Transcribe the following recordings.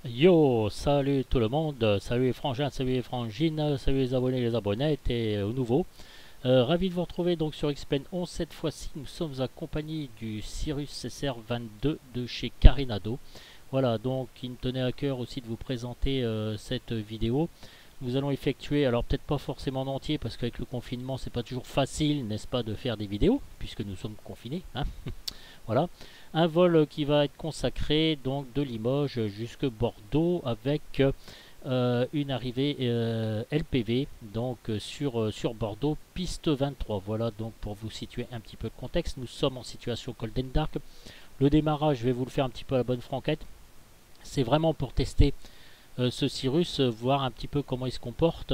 Yo, salut tout le monde, salut les frangins, salut les frangines, salut les abonnés et les abonnettes et aux nouveaux. Ravi de vous retrouver donc sur Explain 11. Cette fois-ci, nous sommes accompagnés du Cirrus SR22 de chez Carinado. Voilà, donc il me tenait à cœur aussi de vous présenter cette vidéo. Nous allons effectuer, alors peut-être pas forcément en entier parce qu'avec le confinement, c'est pas toujours facile, n'est-ce pas, de faire des vidéos puisque nous sommes confinés, hein. Voilà, un vol qui va être consacré donc de Limoges jusque Bordeaux avec une arrivée LPV donc sur Bordeaux piste 23. Voilà donc pour vous situer un petit peu le contexte, nous sommes en situation cold and dark. Le démarrage, je vais vous le faire un petit peu à la bonne franquette. C'est vraiment pour tester ce Cirrus, voir un petit peu comment il se comporte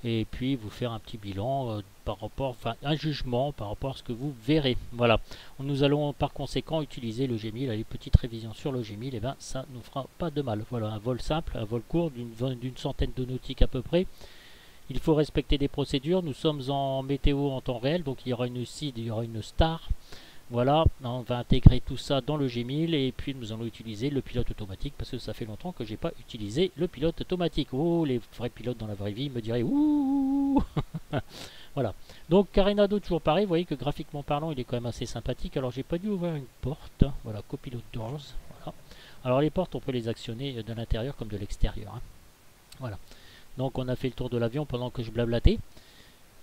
et puis vous faire un petit bilan par rapport, enfin un jugement par rapport à ce que vous verrez. Voilà, nous allons par conséquent utiliser le G1000. Les petites révisions sur le G1000, et ben ça nous fera pas de mal. Voilà, un vol simple, un vol court d'une centaine de nautiques à peu près. Il faut respecter des procédures. Nous sommes en météo en temps réel, donc il y aura une CID, il y aura une star. Voilà, on va intégrer tout ça dans le G1000 et puis nous allons utiliser le pilote automatique parce que ça fait longtemps que j'ai pas utilisé le pilote automatique. Oh, les vrais pilotes dans la vraie vie me diraient ouh. Voilà. Donc Carinado toujours pareil, vous voyez que graphiquement parlant, il est quand même assez sympathique. Alors j'ai pas dû ouvrir une porte. Voilà, Copilot Doors. Voilà. Alors les portes, on peut les actionner de l'intérieur comme de l'extérieur, hein. Voilà. Donc on a fait le tour de l'avion pendant que je blablatais.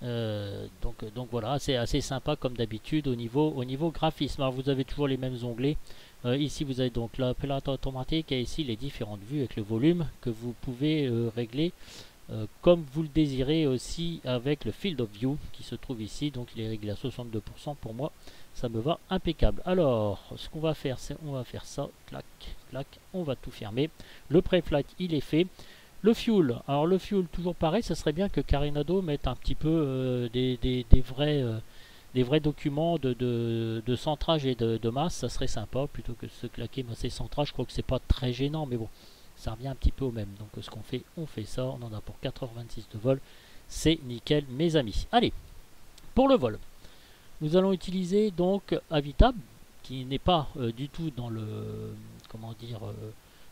Donc voilà, c'est assez sympa comme d'habitude au niveau graphisme. Alors vous avez toujours les mêmes onglets. Ici vous avez donc la pilote automatique et ici les différentes vues avec le volume que vous pouvez régler comme vous le désirez aussi avec le field of view qui se trouve ici. Donc il est réglé à 62%. Pour moi ça me va impeccable. Alors ce qu'on va faire, c'est on va faire ça, clac, clac, on va tout fermer. Le pré-flight il est fait. Le fuel, alors le fuel toujours pareil, ça serait bien que Carinado mette un petit peu des vrais documents de centrage et de masse, ça serait sympa, plutôt que de se claquer masse et centrage. Je crois que c'est pas très gênant, mais bon, ça revient un petit peu au même. Donc ce qu'on fait, on fait ça, on en a pour 4h26 de vol, c'est nickel mes amis. Allez, pour le vol, nous allons utiliser donc Avitab, qui n'est pas du tout dans le, comment dire,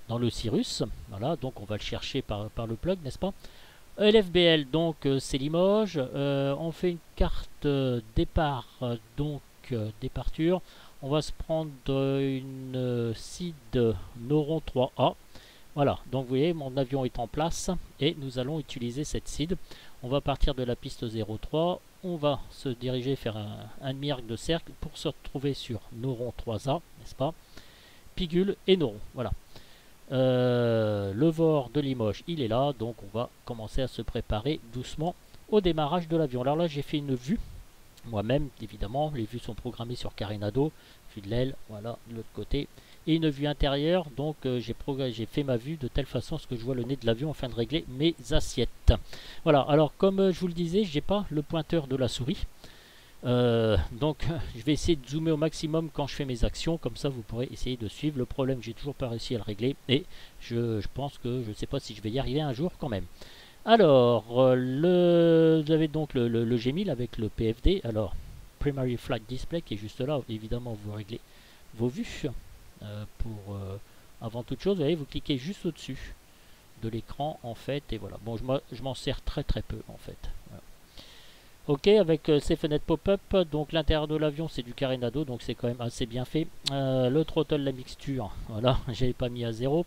dans le Cirrus. Voilà, donc on va le chercher par le plug, n'est-ce pas? LFBL, donc c'est Limoges. On fait une carte départ, donc départure. On va se prendre une SID Noron 3A. Voilà, donc vous voyez, mon avion est en place et nous allons utiliser cette SID. On va partir de la piste 03. On va se diriger faire un demi-arc de cercle pour se retrouver sur Noron 3A, n'est-ce pas? Pigule et Noron, voilà. Le VOR de Limoges, il est là, donc on va commencer à se préparer doucement au démarrage de l'avion. Alors là, j'ai fait une vue, moi-même, évidemment, les vues sont programmées sur Carinado, vue de l'aile, voilà, de l'autre côté, et une vue intérieure, donc j'ai fait ma vue de telle façon à ce que je vois le nez de l'avion afin de régler mes assiettes. Voilà, alors comme je vous le disais, j'ai pas le pointeur de la souris. Donc je vais essayer de zoomer au maximum quand je fais mes actions, comme ça vous pourrez essayer de suivre. Le problème, j'ai toujours pas réussi à le régler et je pense que je ne sais pas si je vais y arriver un jour quand même. Alors vous avez donc le G1000 avec le PFD, alors Primary Flight Display qui est juste là. Évidemment vous réglez vos vues pour avant toute chose, vous voyez, vous cliquez juste au dessus de l'écran en fait, et voilà. Bon, je m'en sers très peu en fait, voilà. Ok, avec ces fenêtres pop-up, donc l'intérieur de l'avion c'est du Carinado, donc c'est quand même assez bien fait. Le throttle, la mixture, voilà, j'avais pas mis à 0.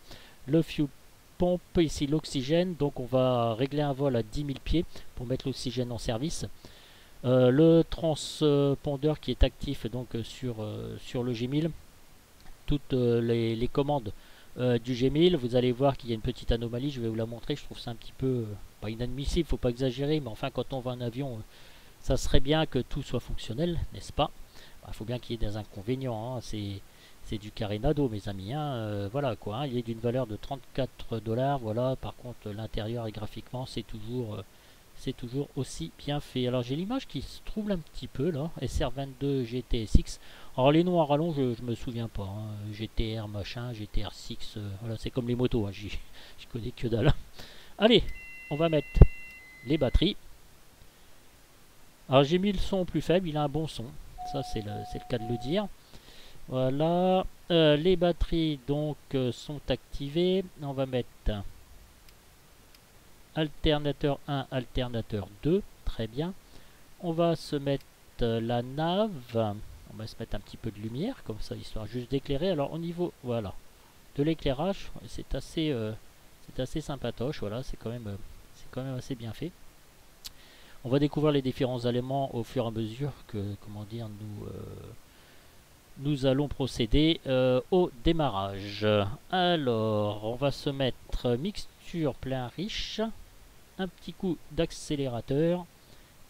Le fuel pompe, ici l'oxygène, donc on va régler un vol à 10 000 pieds pour mettre l'oxygène en service. Le transpondeur qui est actif donc sur le G1000. Toutes les commandes du G1000, vous allez voir qu'il y a une petite anomalie, je vais vous la montrer, je trouve ça un petit peu, pas inadmissible, faut pas exagérer, mais enfin quand on voit un avion, ça serait bien que tout soit fonctionnel, n'est-ce pas? Il faut bien qu'il y ait des inconvénients, hein. C'est du Carinado mes amis, hein. Voilà quoi, hein. Il est d'une valeur de 34 $, voilà, par contre l'intérieur et graphiquement c'est toujours aussi bien fait. Alors j'ai l'image qui se trouble un petit peu là, SR22 GTSX. Alors les noms à rallonge, je me souviens pas, hein. GTR machin, GTR 6, voilà, c'est comme les motos, hein. Je connais que dalle. Allez, on va mettre les batteries. Alors j'ai mis le son plus faible, il a un bon son, ça c'est le cas de le dire. Voilà. Les batteries donc sont activées. On va mettre alternateur 1, alternateur 2. Très bien. On va se mettre la nave. On va se mettre un petit peu de lumière, comme ça, histoire juste d'éclairer. Alors au niveau, voilà, de l'éclairage, c'est assez sympatoche. Voilà, c'est quand même assez bien fait. On va découvrir les différents éléments au fur et à mesure que, comment dire, nous allons procéder au démarrage. Alors, on va se mettre mixture plein riche, un petit coup d'accélérateur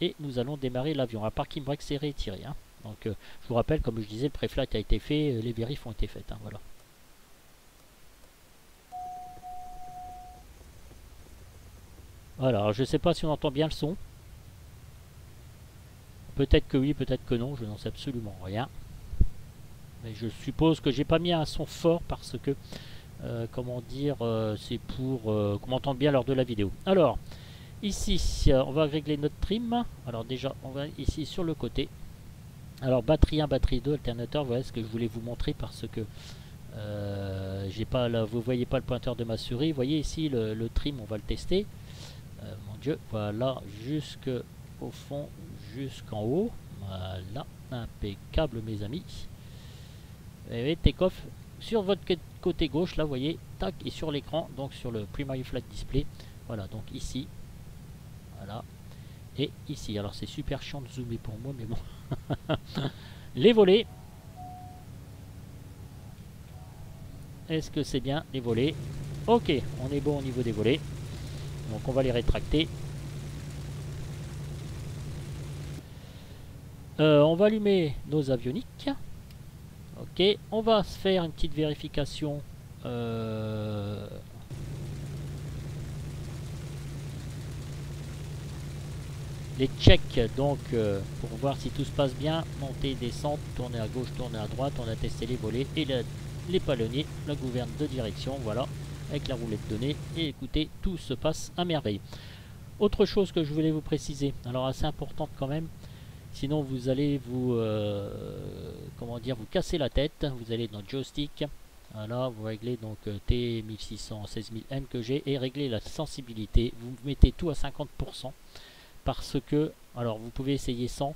et nous allons démarrer l'avion. À part qu'il me accéléré et tiré. Hein. Donc, je vous rappelle, comme je disais, le pré-flight a été fait, les vérifs ont été faites. Hein, voilà. Voilà, alors je ne sais pas si on entend bien le son. Peut-être que oui, peut-être que non, je n'en sais absolument rien. Mais je suppose que j'ai pas mis un son fort parce que, comment dire, c'est pour qu'on m'entende bien lors de la vidéo. Alors, ici, on va régler notre trim. Alors déjà, on va ici sur le côté. Alors, batterie 1, batterie 2, alternateur, voilà ce que je voulais vous montrer parce que j'ai pas là, vous voyez pas le pointeur de ma souris. Vous voyez ici le trim, on va le tester. Mon Dieu, voilà, jusqu'au fond, jusqu'en haut. Voilà, impeccable mes amis. Et take-off sur votre côté gauche, là vous voyez, tac, et sur l'écran, donc sur le Primary Flight Display. Voilà, donc ici, voilà, et ici. Alors c'est super chiant de zoomer pour moi, mais bon. Les volets. Est-ce que c'est bien les volets? Ok, on est bon au niveau des volets. Donc on va les rétracter. On va allumer nos avioniques. Ok, on va se faire une petite vérification. Les checks, donc pour voir si tout se passe bien. Montée, descente, tourner à gauche, tourner à droite. On a testé les volets et les palonniers, la gouverne de direction. Voilà, avec la roulette de nez. Et écoutez, tout se passe à merveille. Autre chose que je voulais vous préciser, alors assez importante quand même. Sinon vous allez comment dire, vous casser la tête. Vous allez dans joystick. Voilà, vous réglez donc T1600 16000M que j'ai et réglez la sensibilité. Vous mettez tout à 50% parce que, alors vous pouvez essayer 100,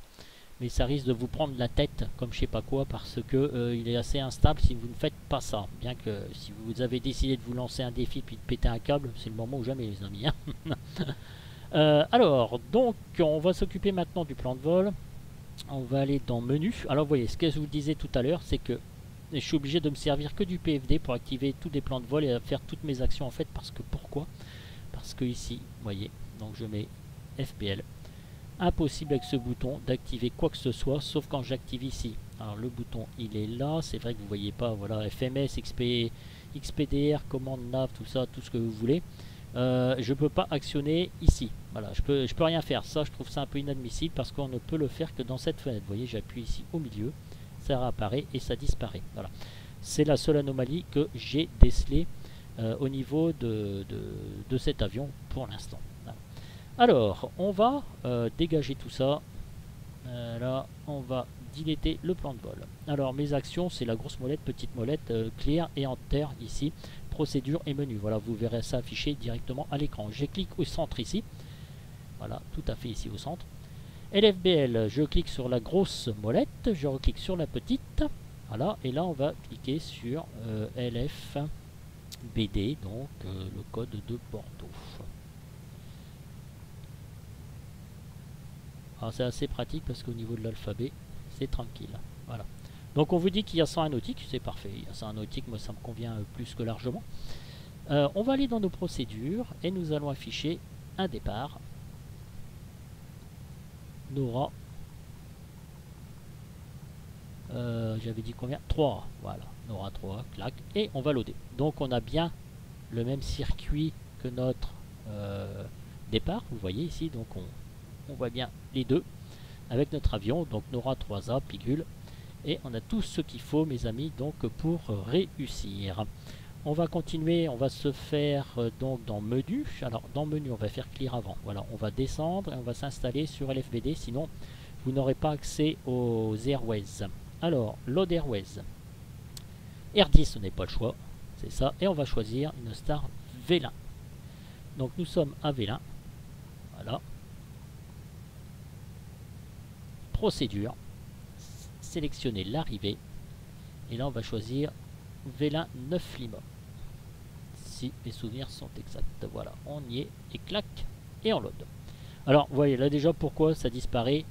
mais ça risque de vous prendre la tête comme je sais pas quoi parce que il est assez instable si vous ne faites pas ça. Bien que si vous avez décidé de vous lancer un défi puis de péter un câble, c'est le moment ou jamais les amis. Hein. Alors, donc on va s'occuper maintenant du plan de vol. On va aller dans menu. Alors vous voyez, ce que je vous disais tout à l'heure, c'est que je suis obligé de me servir que du PFD pour activer tous les plans de vol et faire toutes mes actions en fait. Parce que pourquoi? Parce que ici, vous voyez, donc je mets FPL. Impossible avec ce bouton d'activer quoi que ce soit, sauf quand j'active ici. Alors le bouton il est là, c'est vrai que vous voyez pas, voilà, FMS, XPDR, commande nav, tout ça, tout ce que vous voulez. Je peux pas actionner ici. Voilà, je peux rien faire. Ça, je trouve ça un peu inadmissible parce qu'on ne peut le faire que dans cette fenêtre. Vous voyez, j'appuie ici au milieu, ça réapparaît et ça disparaît. Voilà, c'est la seule anomalie que j'ai décelée au niveau de cet avion pour l'instant. Voilà. Alors, on va dégager tout ça. Là, on va dilater le plan de vol. Alors, mes actions, c'est la grosse molette, petite molette, clear et enter ici. Procédure et menu. Voilà, vous verrez ça affiché directement à l'écran. Je clique au centre ici. Voilà, tout à fait ici au centre. LFBL, je clique sur la grosse molette, je reclique sur la petite. Voilà, et là on va cliquer sur LFBD, donc le code de Bordeaux. Alors c'est assez pratique parce qu'au niveau de l'alphabet, c'est tranquille. Voilà. Donc on vous dit qu'il y a 101 nautiques, c'est parfait. Il y a 101 nautiques, moi ça me convient plus que largement. On va aller dans nos procédures et nous allons afficher un départ. Nora. J'avais dit combien? 3. Voilà. Nora 3, clac. Et on va loader. Donc on a bien le même circuit que notre départ. Vous voyez ici, donc on voit bien les deux avec notre avion. Donc Nora 3A, Pigule. Et on a tout ce qu'il faut, mes amis, donc pour réussir. On va continuer, on va se faire donc dans menu. Alors dans menu, on va faire clear avant. Voilà, on va descendre et on va s'installer sur LFBD, sinon vous n'aurez pas accès aux Airways. Alors, Load Airways. R10, ce n'est pas le choix. C'est ça. Et on va choisir une star Vélin. Donc nous sommes à Vélin. Voilà. Procédure. Sélectionner l'arrivée. Et là, on va choisir Vélin 9 Lima. Si mes souvenirs sont exacts. Voilà, on y est. Et clac. Et on load. Alors, vous voyez là déjà pourquoi ça disparaît.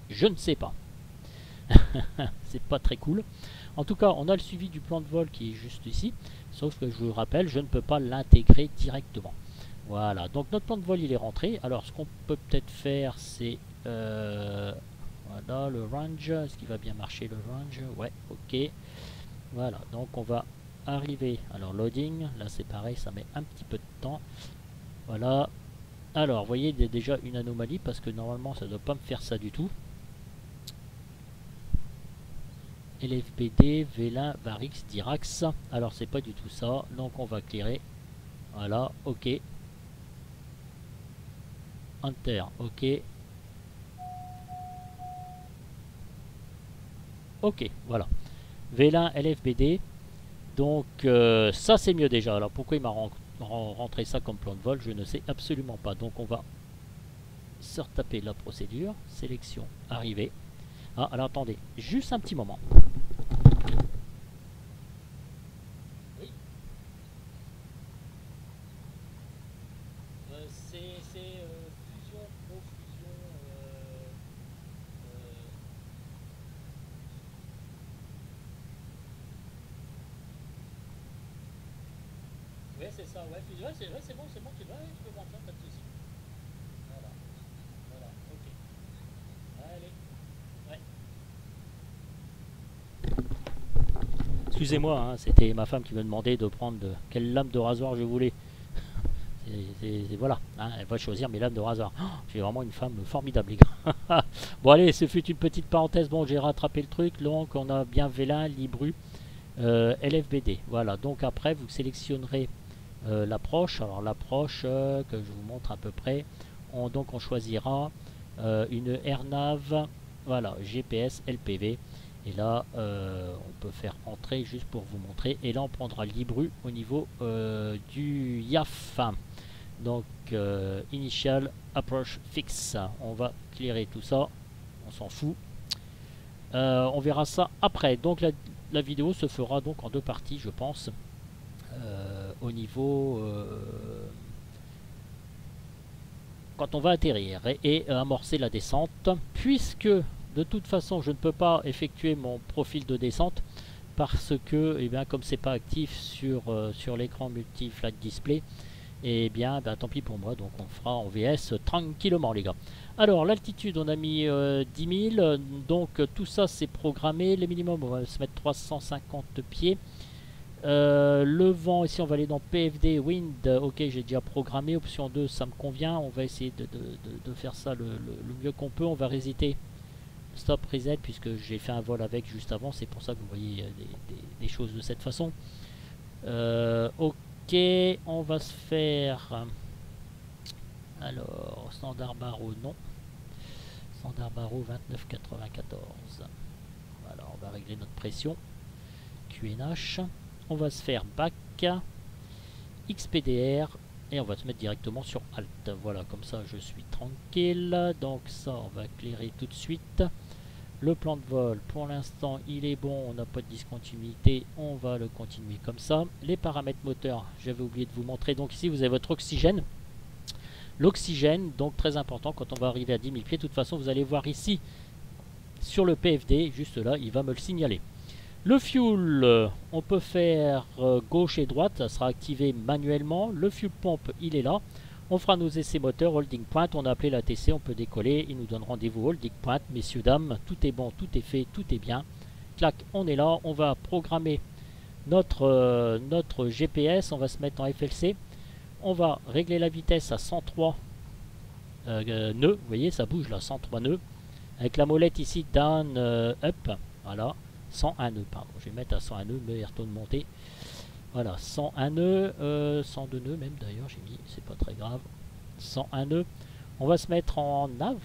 Je ne sais pas. C'est pas très cool. En tout cas, on a le suivi du plan de vol qui est juste ici. Sauf que je vous rappelle, je ne peux pas l'intégrer directement. Voilà, donc notre plan de vol il est rentré. Alors, ce qu'on peut peut-être faire, c'est... voilà, le range. Est-ce qu'il va bien marcher le range? Ouais, ok. Voilà, donc on va arriver. Alors, loading. Là, c'est pareil, ça met un petit peu de temps. Voilà. Alors, vous voyez, il y a déjà une anomalie parce que normalement, ça ne doit pas me faire ça du tout. LFBD, Vélin, Varix, Dirax. Alors, c'est pas du tout ça. Donc, on va clairer. Voilà, ok. Enter, ok. Ok, voilà. Vélin, LFBD. Donc, ça, c'est mieux déjà. Alors, pourquoi il m'a rentré ça comme plan de vol? Je ne sais absolument pas. Donc, on va se retaper la procédure. Sélection, arrivée. Ah, alors attendez, juste un petit moment. Oui. C'est fusion, profusion. Ouais, c'est ça, ouais, fusion. Ouais, c'est bon, tu peux voir ça, pas de soucis. Voilà, voilà, ok. Allez, ouais. Excusez-moi, hein, c'était ma femme qui me demandait de prendre quelle lame de rasoir je voulais. Voilà, hein, elle va choisir mes lames de rasoir. Oh, j'ai vraiment une femme formidable, les gars. Bon, allez, ce fut une petite parenthèse. Bon, j'ai rattrapé le truc. Donc, on a bien Vélin, Libru, LFBD. Voilà, donc après, vous sélectionnerez l'approche. Alors, l'approche que je vous montre à peu près. Donc, on choisira une AirNav. Voilà, GPS, LPV. Et là, on peut faire entrer juste pour vous montrer. Et là, on prendra Libru au niveau du YAF. Donc, Initial Approach Fix. On va clairer tout ça. On s'en fout. On verra ça après. Donc, la vidéo se fera donc en deux parties, je pense. Au niveau... quand on va atterrir et amorcer la descente. Puisque... de toute façon, je ne peux pas effectuer mon profil de descente parce que, eh bien, comme c'est pas actif sur l'écran multi-flight display, eh bien, tant pis pour moi. Donc, on fera en VS tranquillement, les gars. Alors, l'altitude, on a mis 10 000. Donc, tout ça, c'est programmé. Les minimums, on va se mettre 350 pieds. Le vent, ici, on va aller dans PFD, Wind. Ok, j'ai déjà programmé. Option 2, ça me convient. On va essayer de faire ça le mieux qu'on peut. On va résister. Stop reset puisque j'ai fait un vol avec juste avant, c'est pour ça que vous voyez des choses de cette façon. Ok, on va se faire alors standard barreau, non, standard barreau 29,94. Voilà, on va régler notre pression QNH. On va se faire back XPDR et on va se mettre directement sur Alt. Voilà, comme ça je suis tranquille. Donc ça, on va éclairer tout de suite. Le plan de vol, pour l'instant, il est bon. On n'a pas de discontinuité. On va le continuer comme ça. Les paramètres moteurs, j'avais oublié de vous montrer. Donc ici, vous avez votre oxygène. L'oxygène, donc très important quand on va arriver à 10 000 pieds. De toute façon, vous allez voir ici, sur le PFD, juste là, il va me le signaler. Le fuel, on peut faire gauche et droite. Ça sera activé manuellement. Le fuel pompe, il est là. On fera nos essais moteurs, holding point, on a appelé l'ATC, on peut décoller, il nous donne rendez-vous holding point, messieurs, dames, tout est bon, tout est fait, tout est bien. Clac, on est là, on va programmer notre GPS, on va se mettre en FLC, on va régler la vitesse à 103 nœuds, vous voyez, ça bouge là, 103 nœuds, avec la molette ici, down, up, voilà, 101 nœuds, pardon, je vais mettre à 101 nœuds, mais retourne monter. Voilà, 101 nœuds, 102 nœuds même d'ailleurs, j'ai mis, c'est pas très grave. 101 nœuds. On va se mettre en nav.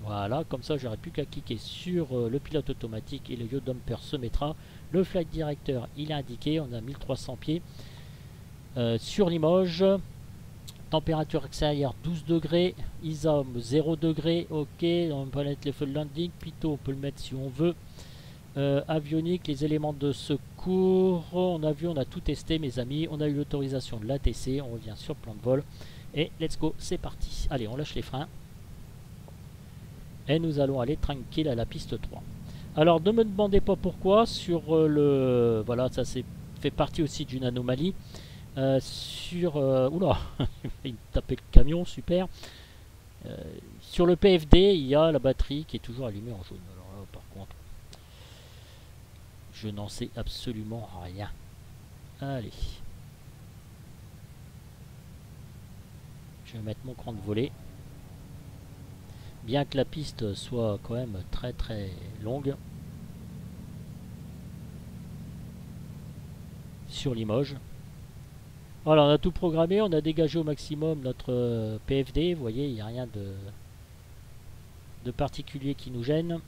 Voilà, comme ça j'aurai plus qu'à cliquer sur le pilote automatique et le yaw dumper se mettra. Le flight director il est indiqué, on a 1300 pieds. Sur Limoges, température extérieure 12 degrés, ISOM 0 degré, ok, on peut mettre les full landing, Pitot on peut le mettre si on veut. Avionique, les éléments de secours, on a vu, on a tout testé mes amis, on a eu l'autorisation de l'ATC, on revient sur plan de vol et let's go, c'est parti. Allez, on lâche les freins et nous allons aller tranquille à la piste 3. Alors ne me demandez pas pourquoi, sur le... Voilà, ça c'est fait partie aussi d'une anomalie. Oula, il me tapait le camion, super. Sur le PFD, il y a la batterie qui est toujours allumée en jaune. Alors là, par contre, je n'en sais absolument rien. Allez. Je vais mettre mon cran de volée. Bien que la piste soit quand même très très longue. Sur Limoges. Voilà, on a tout programmé, on a dégagé au maximum notre PFD. Vous voyez, il n'y a rien de particulier qui nous gêne.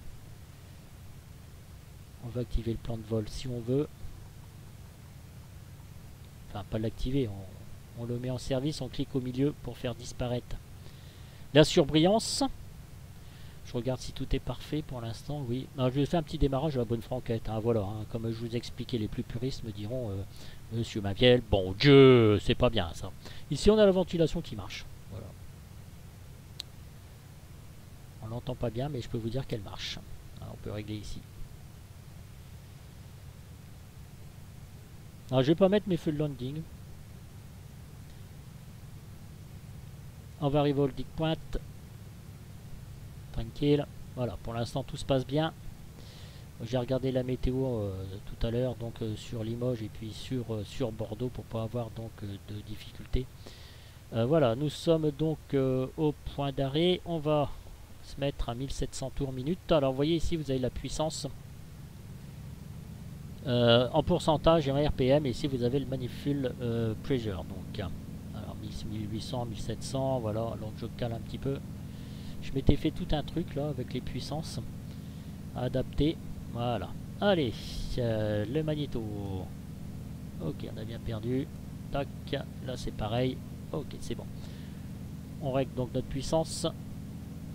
On va activer le plan de vol si on veut. Enfin, pas l'activer, on le met en service, on clique au milieu pour faire disparaître la surbrillance. Je regarde si tout est parfait pour l'instant, oui. Alors, je vais faire un petit démarrage à la bonne franquette, hein, voilà. Hein, comme je vous expliquais, les plus puristes me diront Monsieur Maviel, bon Dieu, c'est pas bien ça. Ici, on a la ventilation qui marche. Voilà. On l'entend pas bien, mais je peux vous dire qu'elle marche. Alors, on peut régler ici. Alors, je vais pas mettre mes feux de landing. On va revolver pointe. Tranquille. Voilà, pour l'instant tout se passe bien. J'ai regardé la météo tout à l'heure, donc sur Limoges et puis sur Bordeaux pour pas avoir donc de difficultés. Voilà, nous sommes donc au point d'arrêt. On va se mettre à 1700 tours minute. Alors vous voyez ici, vous avez la puissance en pourcentage et en RPM. Et ici vous avez le manifold pressure. Donc alors 1800, 1700, voilà. Donc je cale un petit peu. Je m'étais fait tout un truc là avec les puissances adaptées. Voilà. Allez, le magnéto. Ok, on a bien perdu. Tac, là c'est pareil. Ok, c'est bon. On règle donc notre puissance.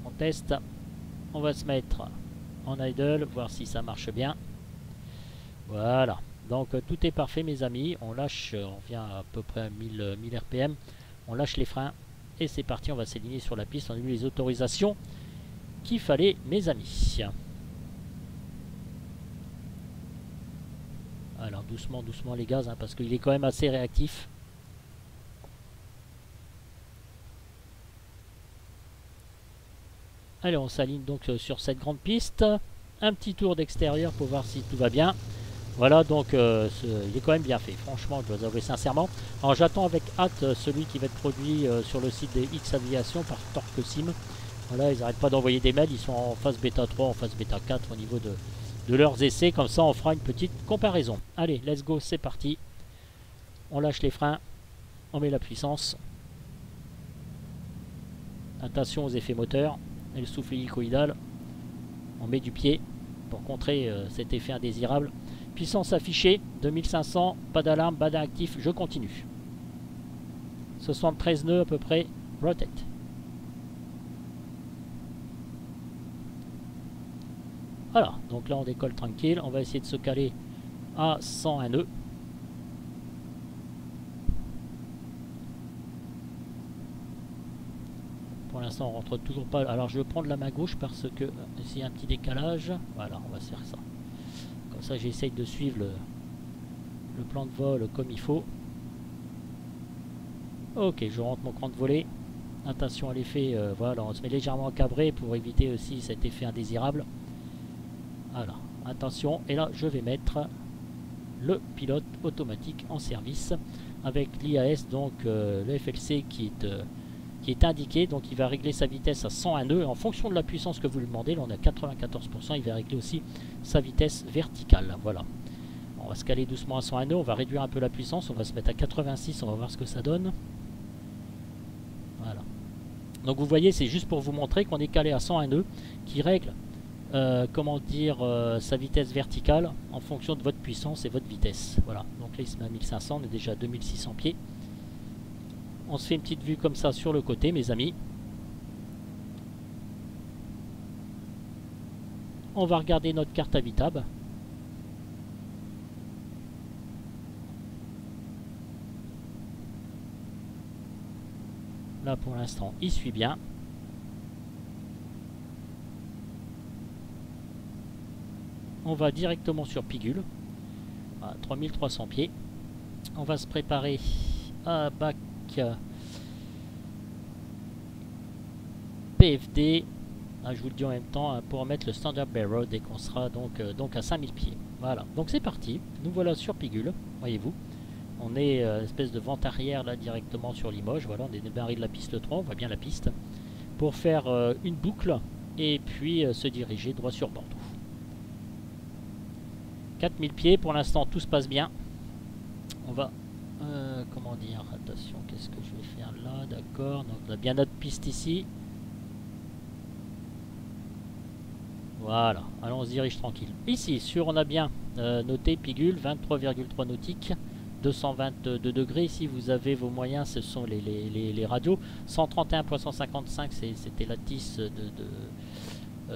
On teste. On va se mettre en idle, voir si ça marche bien. Voilà. Donc tout est parfait mes amis. On lâche, on vient à peu près à 1000 RPM. On lâche les freins. Et c'est parti, on va s'aligner sur la piste. On a eu les autorisations qu'il fallait, mes amis. Alors doucement, doucement les gaz, hein, parce qu'il est quand même assez réactif. Allez, on s'aligne donc sur cette grande piste. Un petit tour d'extérieur pour voir si tout va bien. Voilà, donc il est quand même bien fait, franchement, je dois avouer sincèrement. Alors j'attends avec hâte celui qui va être produit sur le site des X Aviation par Torque Sim. Voilà, ils n'arrêtent pas d'envoyer des mails, ils sont en phase bêta 3, en phase bêta 4 au niveau de leurs essais. Comme ça, on fera une petite comparaison. Allez, let's go, c'est parti. On lâche les freins, on met la puissance. Attention aux effets moteurs et le souffle hélicoïdal. On met du pied pour contrer cet effet indésirable. Puissance affichée, 2500, pas d'alarme, pas d'actif, je continue. 73 nœuds à peu près, rotate. Voilà, donc là on décolle tranquille, on va essayer de se caler à 101 nœuds. Pour l'instant on rentre toujours pas, alors je vais prendre la main gauche parce que s'il y a un petit décalage, voilà, on va se faire ça. Comme ça j'essaye de suivre le plan de vol comme il faut. Ok, je rentre mon cran de volée. Attention à l'effet, voilà, on se met légèrement cabré pour éviter aussi cet effet indésirable. Voilà, attention, et là je vais mettre le pilote automatique en service avec l'IAS, donc le FLC qui est indiqué, donc il va régler sa vitesse à 101 nœuds en fonction de la puissance que vous lui demandez. Là on a 94%, il va régler aussi sa vitesse verticale. Voilà, on va se caler doucement à 101 nœuds, on va réduire un peu la puissance, on va se mettre à 86, on va voir ce que ça donne. Voilà, Donc vous voyez, c'est juste pour vous montrer qu'on est calé à 101 nœuds qui règle comment dire sa vitesse verticale en fonction de votre puissance et votre vitesse. Voilà, donc là il se met à 1500, on est déjà à 2600 pieds. On se fait une petite vue comme ça sur le côté, mes amis. On va regarder notre carte habitable. Là pour l'instant il suit bien. On va directement sur Pigul à 3300 pieds. On va se préparer à bac PFD. Ah, je vous le dis en même temps pour mettre le Standard Bearer dès qu'on sera donc à 5000 pieds. Voilà, donc c'est parti. Nous voilà sur Pigul, voyez-vous. On est espèce de vente arrière là directement sur Limoges. Voilà, on est débarré de la piste 3, on voit bien la piste. Pour faire une boucle et puis se diriger droit sur Bordeaux. 4000 pieds, pour l'instant tout se passe bien. On va, comment dire, attention, qu'est-ce que je vais faire là, d'accord. Donc on a bien notre piste ici. Voilà, allons on se dirige tranquille. Ici, on a bien noté Pigul, 23,3 nautiques. 222 degrés, ici vous avez vos moyens, ce sont les radios. 131.155, c'était la tisse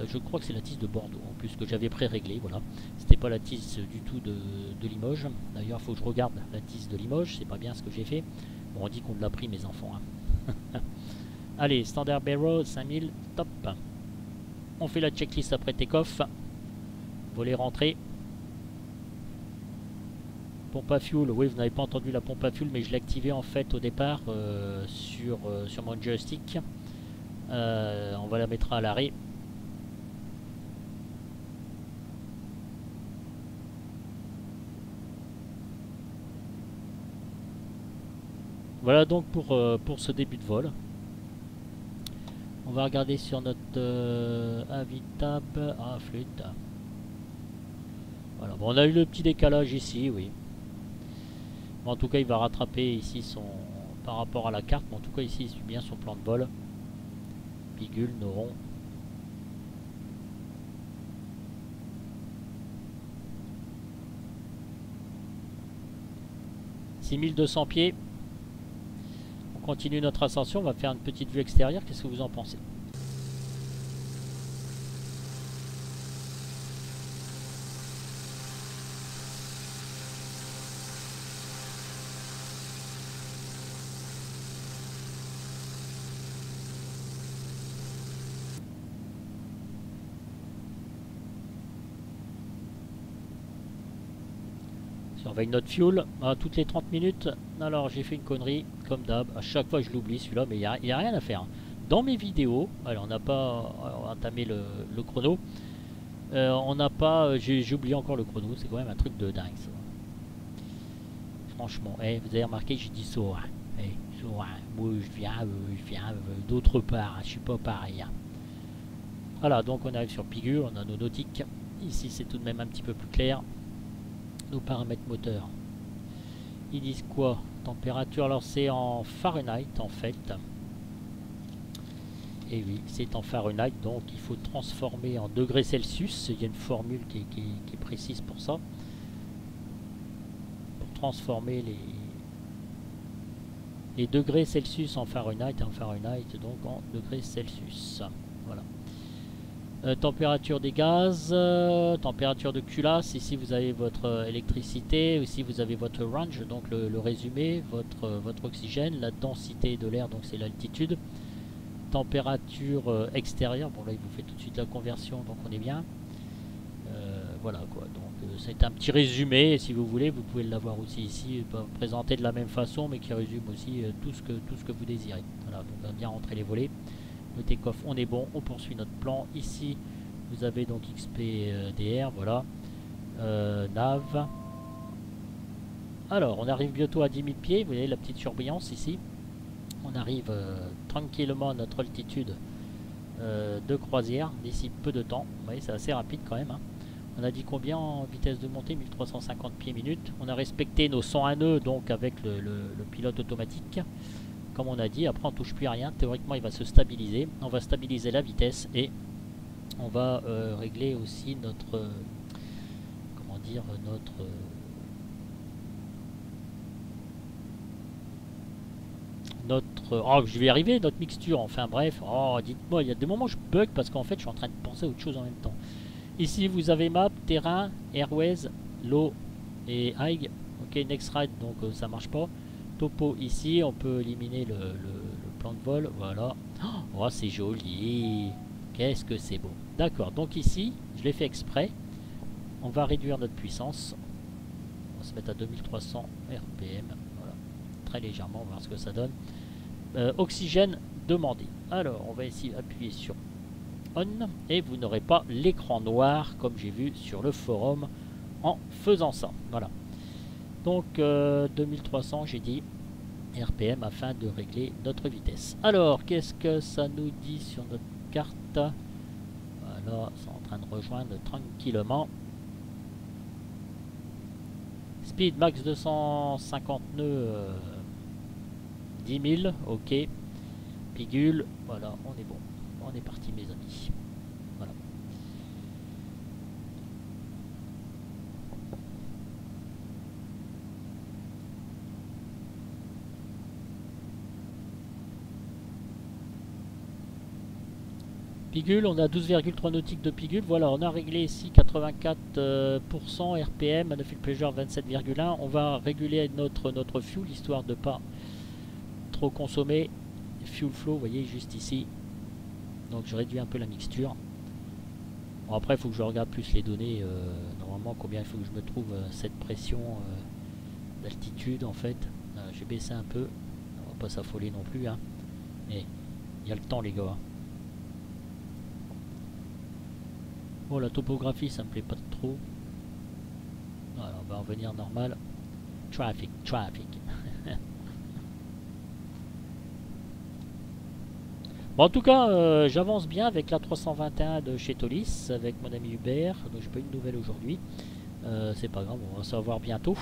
je crois que c'est la tisse de Bordeaux, en plus que j'avais pré-réglé, voilà. C'était pas la tisse du tout de Limoges. D'ailleurs, il faut que je regarde la tisse de Limoges, c'est pas bien ce que j'ai fait. Bon, on dit qu'on l'a pris, mes enfants. Hein. Allez, Standard Bearer, 5000, top. On fait la checklist après take-off. Volet rentrée. Pompe à fuel, oui vous n'avez pas entendu la pompe à fuel, mais je l'ai activée en fait au départ sur mon joystick. On va la mettre à l'arrêt. Voilà donc pour ce début de vol. On va regarder sur notre habitable. Ah, flûte. Voilà, bon, on a eu le petit décalage ici, oui. En tout cas, il va rattraper ici par rapport à la carte. Mais en tout cas, ici, il suit bien son plan de vol. Pigul, Noron. « 6200 pieds. On continue notre ascension. On va faire une petite vue extérieure. Qu'est-ce que vous en pensez ? Surveille notre fuel à toutes les 30 minutes. Alors j'ai fait une connerie comme d'hab. À chaque fois je l'oublie celui-là, mais il n'y a rien à faire. Dans mes vidéos, alors on n'a pas entamé le chrono. On n'a pas. J'ai oublié encore le chrono. C'est quand même un truc de dingue ça. Franchement, vous avez remarqué, j'ai dit ça. Hein. Moi je viens d'autre part. Je suis pas pareil. Hein. Voilà, donc on arrive sur Pigul. On a nos nautiques. Ici c'est tout de même un petit peu plus clair. Nos paramètres moteurs, ils disent quoi? Température, alors c'est en Fahrenheit en fait, et oui c'est en Fahrenheit, donc il faut transformer en degrés Celsius. Il y a une formule qui est précise pour ça, pour transformer les degrés Celsius en Fahrenheit, donc en degrés Celsius. Voilà. Température des gaz, température de culasse. Ici vous avez votre électricité, ici vous avez votre range, donc le résumé, votre oxygène, la densité de l'air, donc c'est l'altitude, température extérieure. Bon là il vous fait tout de suite la conversion, donc on est bien. Voilà quoi, donc c'est un petit résumé, et si vous voulez vous pouvez l'avoir aussi ici, présenté de la même façon, mais qui résume aussi tout ce que vous désirez. Voilà, donc on va bien rentrer les volets. Le take-off, on est bon, on poursuit notre plan. Ici, vous avez donc XPDR, voilà. Nav. Alors, on arrive bientôt à 10 000 pieds. Vous voyez la petite surbrillance ici. On arrive tranquillement à notre altitude de croisière d'ici peu de temps. Vous voyez, c'est assez rapide quand même. Hein. On a dit combien en vitesse de montée? 1350 pieds minute. On a respecté nos 101 nœuds, donc avec le pilote automatique. comme on a dit. Après on touche plus à rien, théoriquement il va se stabiliser. On va stabiliser la vitesse et on va régler aussi notre comment dire, notre oh, je vais y arriver, notre mixture, enfin bref. Oh, dites-moi, il y a des moments où je bug parce qu'en fait je suis en train de penser à autre chose en même temps. Ici vous avez map, terrain, airways, low et high. Ok, next ride, donc ça marche pas. Topo ici, on peut éliminer le plan de vol, voilà. Oh, c'est joli. Qu'est-ce que c'est beau. D'accord, donc ici, je l'ai fait exprès. On va réduire notre puissance. On va se mettre à 2300 RPM. Voilà, très légèrement, on va voir ce que ça donne. Oxygène demandé. Alors, on va essayer d'appuyer sur on et vous n'aurez pas l'écran noir comme j'ai vu sur le forum en faisant ça. Voilà. Donc 2300 j'ai dit RPM afin de régler notre vitesse. Alors qu'est-ce que ça nous dit sur notre carte? Voilà, c'est en train de rejoindre tranquillement. Speed max 250 nœuds 10 000, ok. Pigule, voilà, on est bon. On est parti mes amis. Voilà. Pigule, on a 12,3 nautiques de Pigule. Voilà, on a réglé ici 84% RPM, Battlefield Pleasure 27,1. On va réguler notre fuel, histoire de ne pas trop consommer. Fuel flow, vous voyez, juste ici. Donc je réduis un peu la mixture. Bon, après, il faut que je regarde plus les données. Normalement, combien il faut que je me trouve cette pression d'altitude, en fait. J'ai baissé un peu. On va pas s'affoler non plus. Hein. Mais il y a le temps, les gars. Bon, la topographie, ça me plaît pas trop. Voilà, on va revenir normal. Traffic. Bon, en tout cas, j'avance bien avec la 321 de chez Tolis, avec mon ami Hubert. Donc, j'ai pas eu de nouvelles aujourd'hui. C'est pas grave, on va savoir bientôt.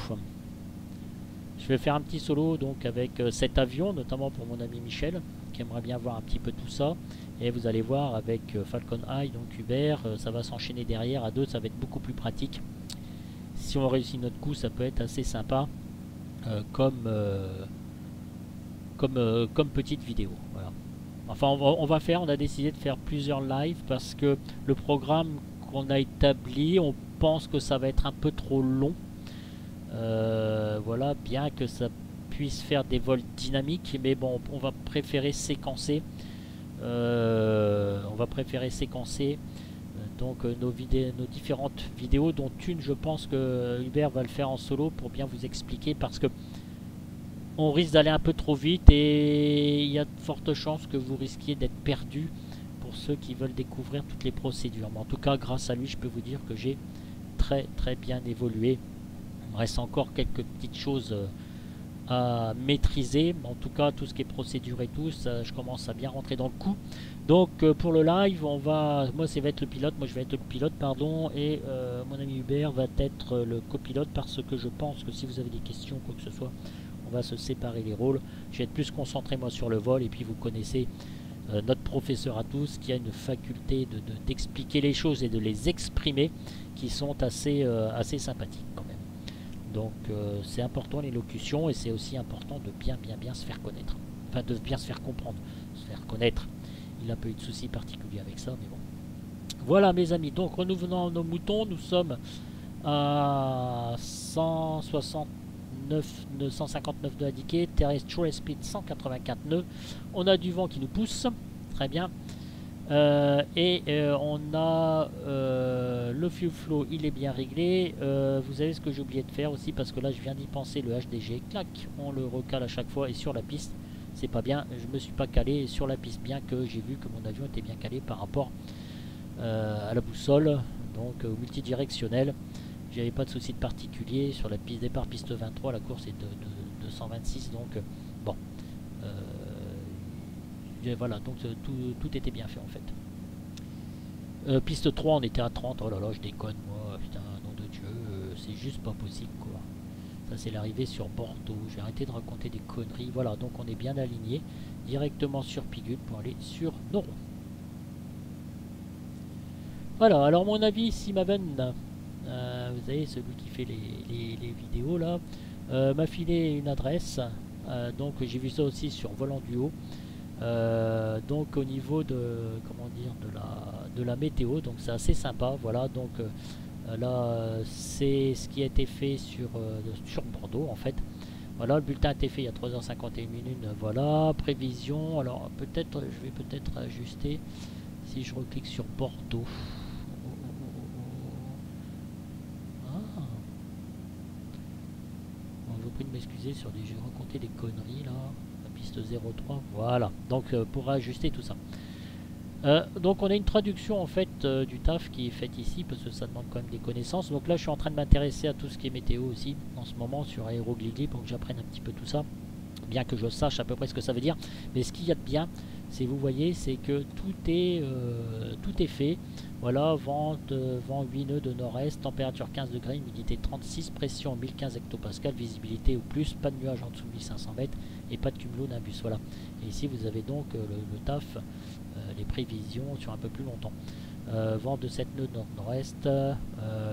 Je vais faire un petit solo donc avec cet avion, notamment pour mon ami Michel, qui aimerait bien voir un petit peu tout ça. Et vous allez voir avec Falcon Eye, donc Hubert, ça va s'enchaîner derrière. À deux, ça va être beaucoup plus pratique. Si on réussit notre coup, ça peut être assez sympa comme petite vidéo. Voilà. Enfin, on a décidé de faire plusieurs lives parce que le programme qu'on a établi, on pense que ça va être un peu trop long. Voilà, bien que ça puisse faire des vols dynamiques, mais bon, on va préférer séquencer. Donc nos différentes vidéos, dont une je pense que Hubert va le faire en solo pour bien vous expliquer, parce que on risque d'aller un peu trop vite et il y a de fortes chances que vous risquiez d'être perdu pour ceux qui veulent découvrir toutes les procédures. Mais en tout cas, grâce à lui, je peux vous dire que j'ai très bien évolué. Il me reste encore quelques petites choses à maîtriser. En tout cas, tout ce qui est procédure et tout, ça, je commence à bien rentrer dans le coup. Donc pour le live, moi je vais être le pilote, et mon ami Hubert va être le copilote, parce que je pense que si vous avez des questions, quoi que ce soit, on va se séparer les rôles. Je vais être plus concentré moi sur le vol, et puis vous connaissez notre professeur à tous, qui a une faculté d'expliquer les choses et de les exprimer, qui sont assez sympathiques quand même. Donc c'est important l'élocution, et c'est aussi important de bien se faire connaître. Enfin, de bien se faire comprendre, se faire connaître. Il n'a pas eu de soucis particuliers avec ça, mais bon. Voilà mes amis, donc renouvelons nos moutons, nous sommes à 159 nœuds indiqués, terrestre speed 184 nœuds. On a du vent qui nous pousse, très bien. On a le fuel flow, il est bien réglé. Vous savez ce que j'ai oublié de faire aussi, parce que là je viens d'y penser, le HDG, clac, on le recale à chaque fois, et sur la piste c'est pas bien, je me suis pas calé sur la piste, bien que j'ai vu que mon avion était bien calé par rapport à la boussole, donc au multidirectionnel. J'avais pas de souci de particulier sur la piste départ, piste 23, la course est de 126, donc bon, voilà, donc tout était bien fait en fait. Piste 3 on était à 30, oh là là je déconne moi, putain, nom de Dieu, c'est juste pas possible quoi. Ça c'est l'arrivée sur Bordeaux. Je vais arrêter de raconter des conneries. Voilà, donc on est bien aligné directement sur Pigul pour aller sur Noron. Voilà, alors mon avis Simaven, vous savez, celui qui fait les vidéos là, m'a filé une adresse. Donc j'ai vu ça aussi sur Volant Duo. Donc au niveau de, comment dire, de la météo, donc c'est assez sympa. Voilà, donc là c'est ce qui a été fait sur Bordeaux en fait. Voilà, le bulletin a été fait il y a 3h51 minutes. Voilà, prévision. Alors peut-être, je vais peut-être ajuster si je reclique sur Bordeaux. Ah. Bon, je vous prie de m'excuser sur des, j'ai raconté des conneries là. La piste 03. Voilà. Donc pour ajuster tout ça. Donc on a une traduction en fait du taf qui est faite ici parce que ça demande quand même des connaissances. Donc là je suis en train de m'intéresser à tout ce qui est météo aussi en ce moment sur Aérogligli pour que j'apprenne un petit peu tout ça, bien que je sache à peu près ce que ça veut dire. Mais ce qu'il y a de bien, c'est vous voyez, c'est que tout est fait. Voilà, vent 8 nœuds de nord-est, température 15 degrés, humidité 36, pression 1015 hectopascal, visibilité au plus, pas de nuages en dessous de 1500 mètres et pas de cumulonimbus. Voilà. Et ici vous avez donc le taf. Les prévisions sur un peu plus longtemps. Vent de 7 nœuds nord-nord-est,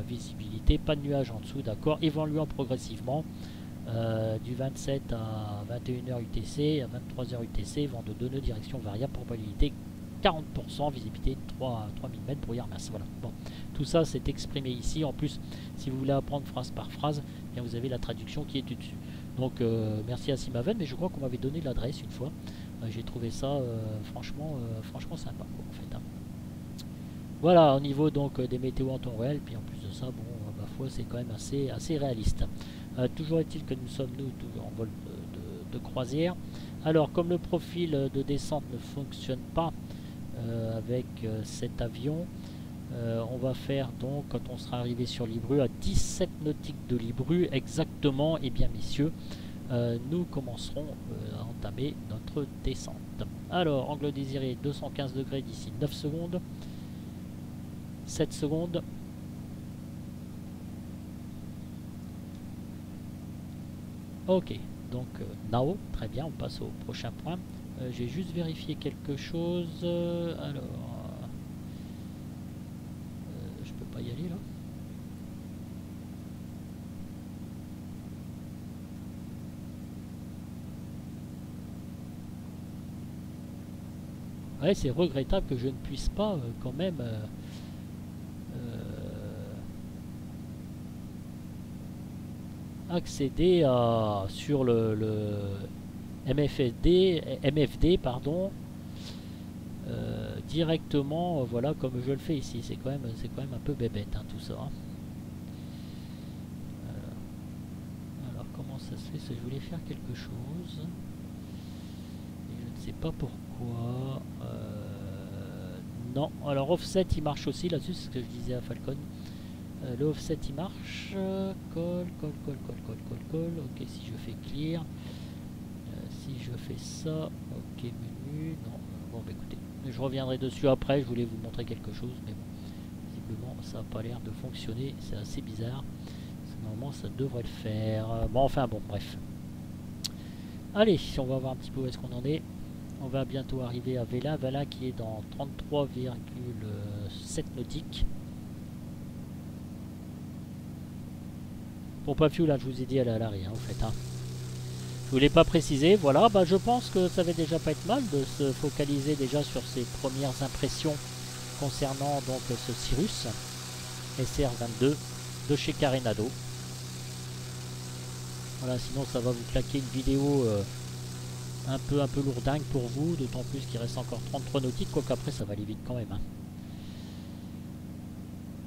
visibilité, pas de nuages en dessous, d'accord, évoluant progressivement du 27 à 21h UTC, à 23h UTC, vent de 2 nœuds, direction variable, probabilité 40%, visibilité 3000 mètres, brouillard masse. Voilà. Bon, tout ça c'est exprimé ici. En plus, si vous voulez apprendre phrase par phrase, bien vous avez la traduction qui est dessus. Donc merci à Simaven, mais je crois qu'on m'avait donné l'adresse une fois. J'ai trouvé ça franchement sympa quoi, en fait. Hein. Voilà, au niveau donc des météos en temps réel, puis en plus de ça, bon, ma foi, c'est quand même assez réaliste. Toujours est-il que nous sommes toujours en vol de croisière. Alors, comme le profil de descente ne fonctionne pas avec cet avion, on va faire donc, quand on sera arrivé sur Libru, à 17 nautiques de Libru, exactement, et bien messieurs, nous commencerons à entamer notre descente. Alors, angle désiré 215 degrés d'ici 9 secondes. 7 secondes. Ok, donc now, très bien, on passe au prochain point. J'ai juste vérifié quelque chose. Alors, je peux pas y aller là. Ouais, c'est regrettable que je ne puisse pas quand même accéder à sur le MFD pardon directement voilà comme je le fais ici. C'est quand même un peu bébête hein, tout ça. Hein. Alors comment ça se fait? Je voulais faire quelque chose. Et je ne sais pas pourquoi. Non, alors offset il marche aussi là-dessus, c'est ce que je disais à Falcon. Le offset il marche. Colle. Ok, si je fais clear. Si je fais ça. Ok, menu. Non. Bon, bah écoutez, je reviendrai dessus après. Je voulais vous montrer quelque chose, mais bon, visiblement ça n'a pas l'air de fonctionner. C'est assez bizarre. Normalement ça devrait le faire. Bon, enfin bon, bref. Allez, on va voir un petit peu où est-ce qu'on en est. On va bientôt arriver à Vélin. Vélin qui est dans 33,7 nautiques. Pour pas fuel, là, je vous ai dit, elle est à l'arrêt, hein, en fait. Hein. Je voulais pas préciser. Voilà, bah, je pense que ça va déjà pas être mal de se focaliser déjà sur ces premières impressions concernant donc ce Cirrus SR22 de chez Carenado. Voilà, sinon ça va vous claquer une vidéo un peu lourdingue pour vous, d'autant plus qu'il reste encore 33 nautiques, quoique après ça va aller vite quand même. Hein.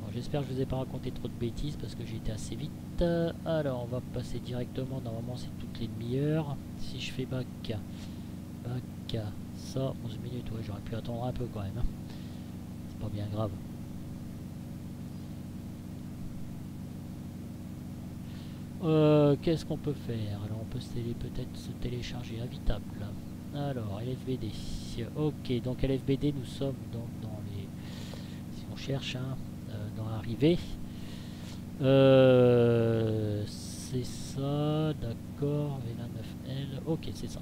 Bon, j'espère que je vous ai pas raconté trop de bêtises parce que j'ai été assez vite. Alors on va passer directement, normalement c'est toutes les demi-heures. Si je fais back, ça, 11 minutes, ouais j'aurais pu attendre un peu quand même. Hein. C'est pas bien grave. Qu'est-ce qu'on peut faire? Alors on peut peut-être se télécharger Habitable. Alors LFBD. Ok, donc LFBD nous sommes dans les... Si on cherche hein, dans l'arrivée. C'est ça. ça, d'accord, V29L, ok c'est ça.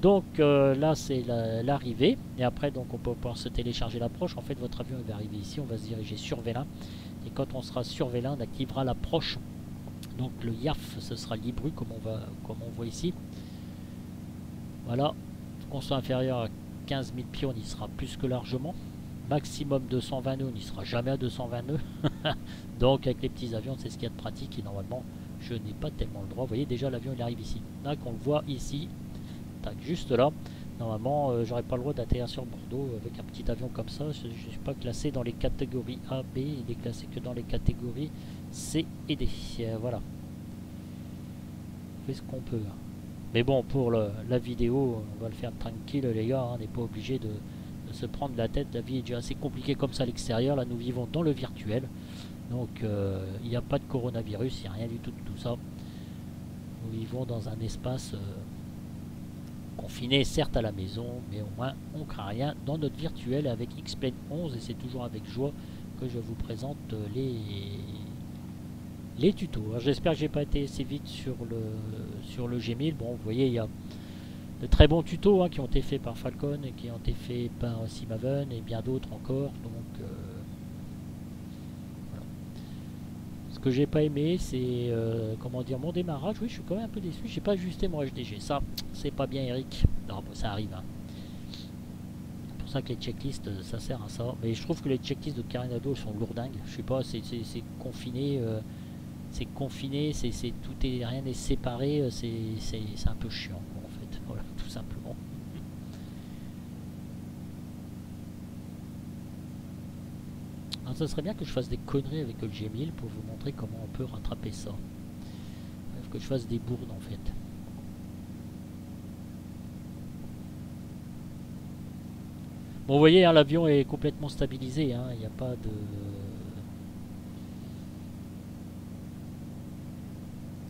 Donc là c'est l'arrivée, et après donc on peut pouvoir se télécharger l'approche. En fait votre avion va arriver ici, on va se diriger sur V1, et quand on sera sur V1 on activera l'approche. Donc le YAF ce sera Libru comme on voit ici. Voilà, qu'on soit inférieur à 15 000 pieds on y sera plus que largement. Maximum 220 nœuds, on n'y sera jamais à 220 nœuds. Donc avec les petits avions c'est ce qu'il y a de pratique, et normalement je n'ai pas tellement le droit. Vous voyez déjà l'avion il arrive ici, là qu'on le voit ici, tac, juste là. Normalement j'aurais pas le droit d'atterrir sur Bordeaux avec un petit avion comme ça. Je ne suis pas classé dans les catégories A, B, il est classé que dans les catégories C et D. Voilà, on fait ce qu'on peut. Mais bon, pour la vidéo on va le faire tranquille les gars, hein. On n'est pas obligé de se prendre la tête. La vie est déjà assez compliquée comme ça à l'extérieur. Là nous vivons dans le virtuel, donc il n'y a pas de coronavirus, il n'y a rien du tout de tout ça. Nous vivons dans un espace confiné certes à la maison, mais au moins on craint rien dans notre virtuel avec X-Plane 11, et c'est toujours avec joie que je vous présente les tutos. J'espère que j'ai pas été assez vite sur le G1000. Bon, vous voyez il y a de très bons tutos qui ont été faits par Falcon et qui ont été faits par Simaven et bien d'autres encore. Donc voilà. Ce que j'ai pas aimé c'est comment dire, mon démarrage. Oui, je suis quand même un peu déçu, j'ai pas ajusté mon HDG. Ça c'est pas bien Eric. Non, bon, ça arrive C'est pour ça que les checklists ça sert à ça. Mais je trouve que les checklists de Carinado sont lourdingues. Je sais pas, c'est confiné. C'est confiné, tout est, rien n'est séparé, c'est un peu chiant en fait, voilà, tout simplement. Alors ça serait bien que je fasse des conneries avec le G1000 pour vous montrer comment on peut rattraper ça. Il faut que je fasse des bourdes en fait. Bon, vous voyez, l'avion est complètement stabilisé, il n'y a pas de...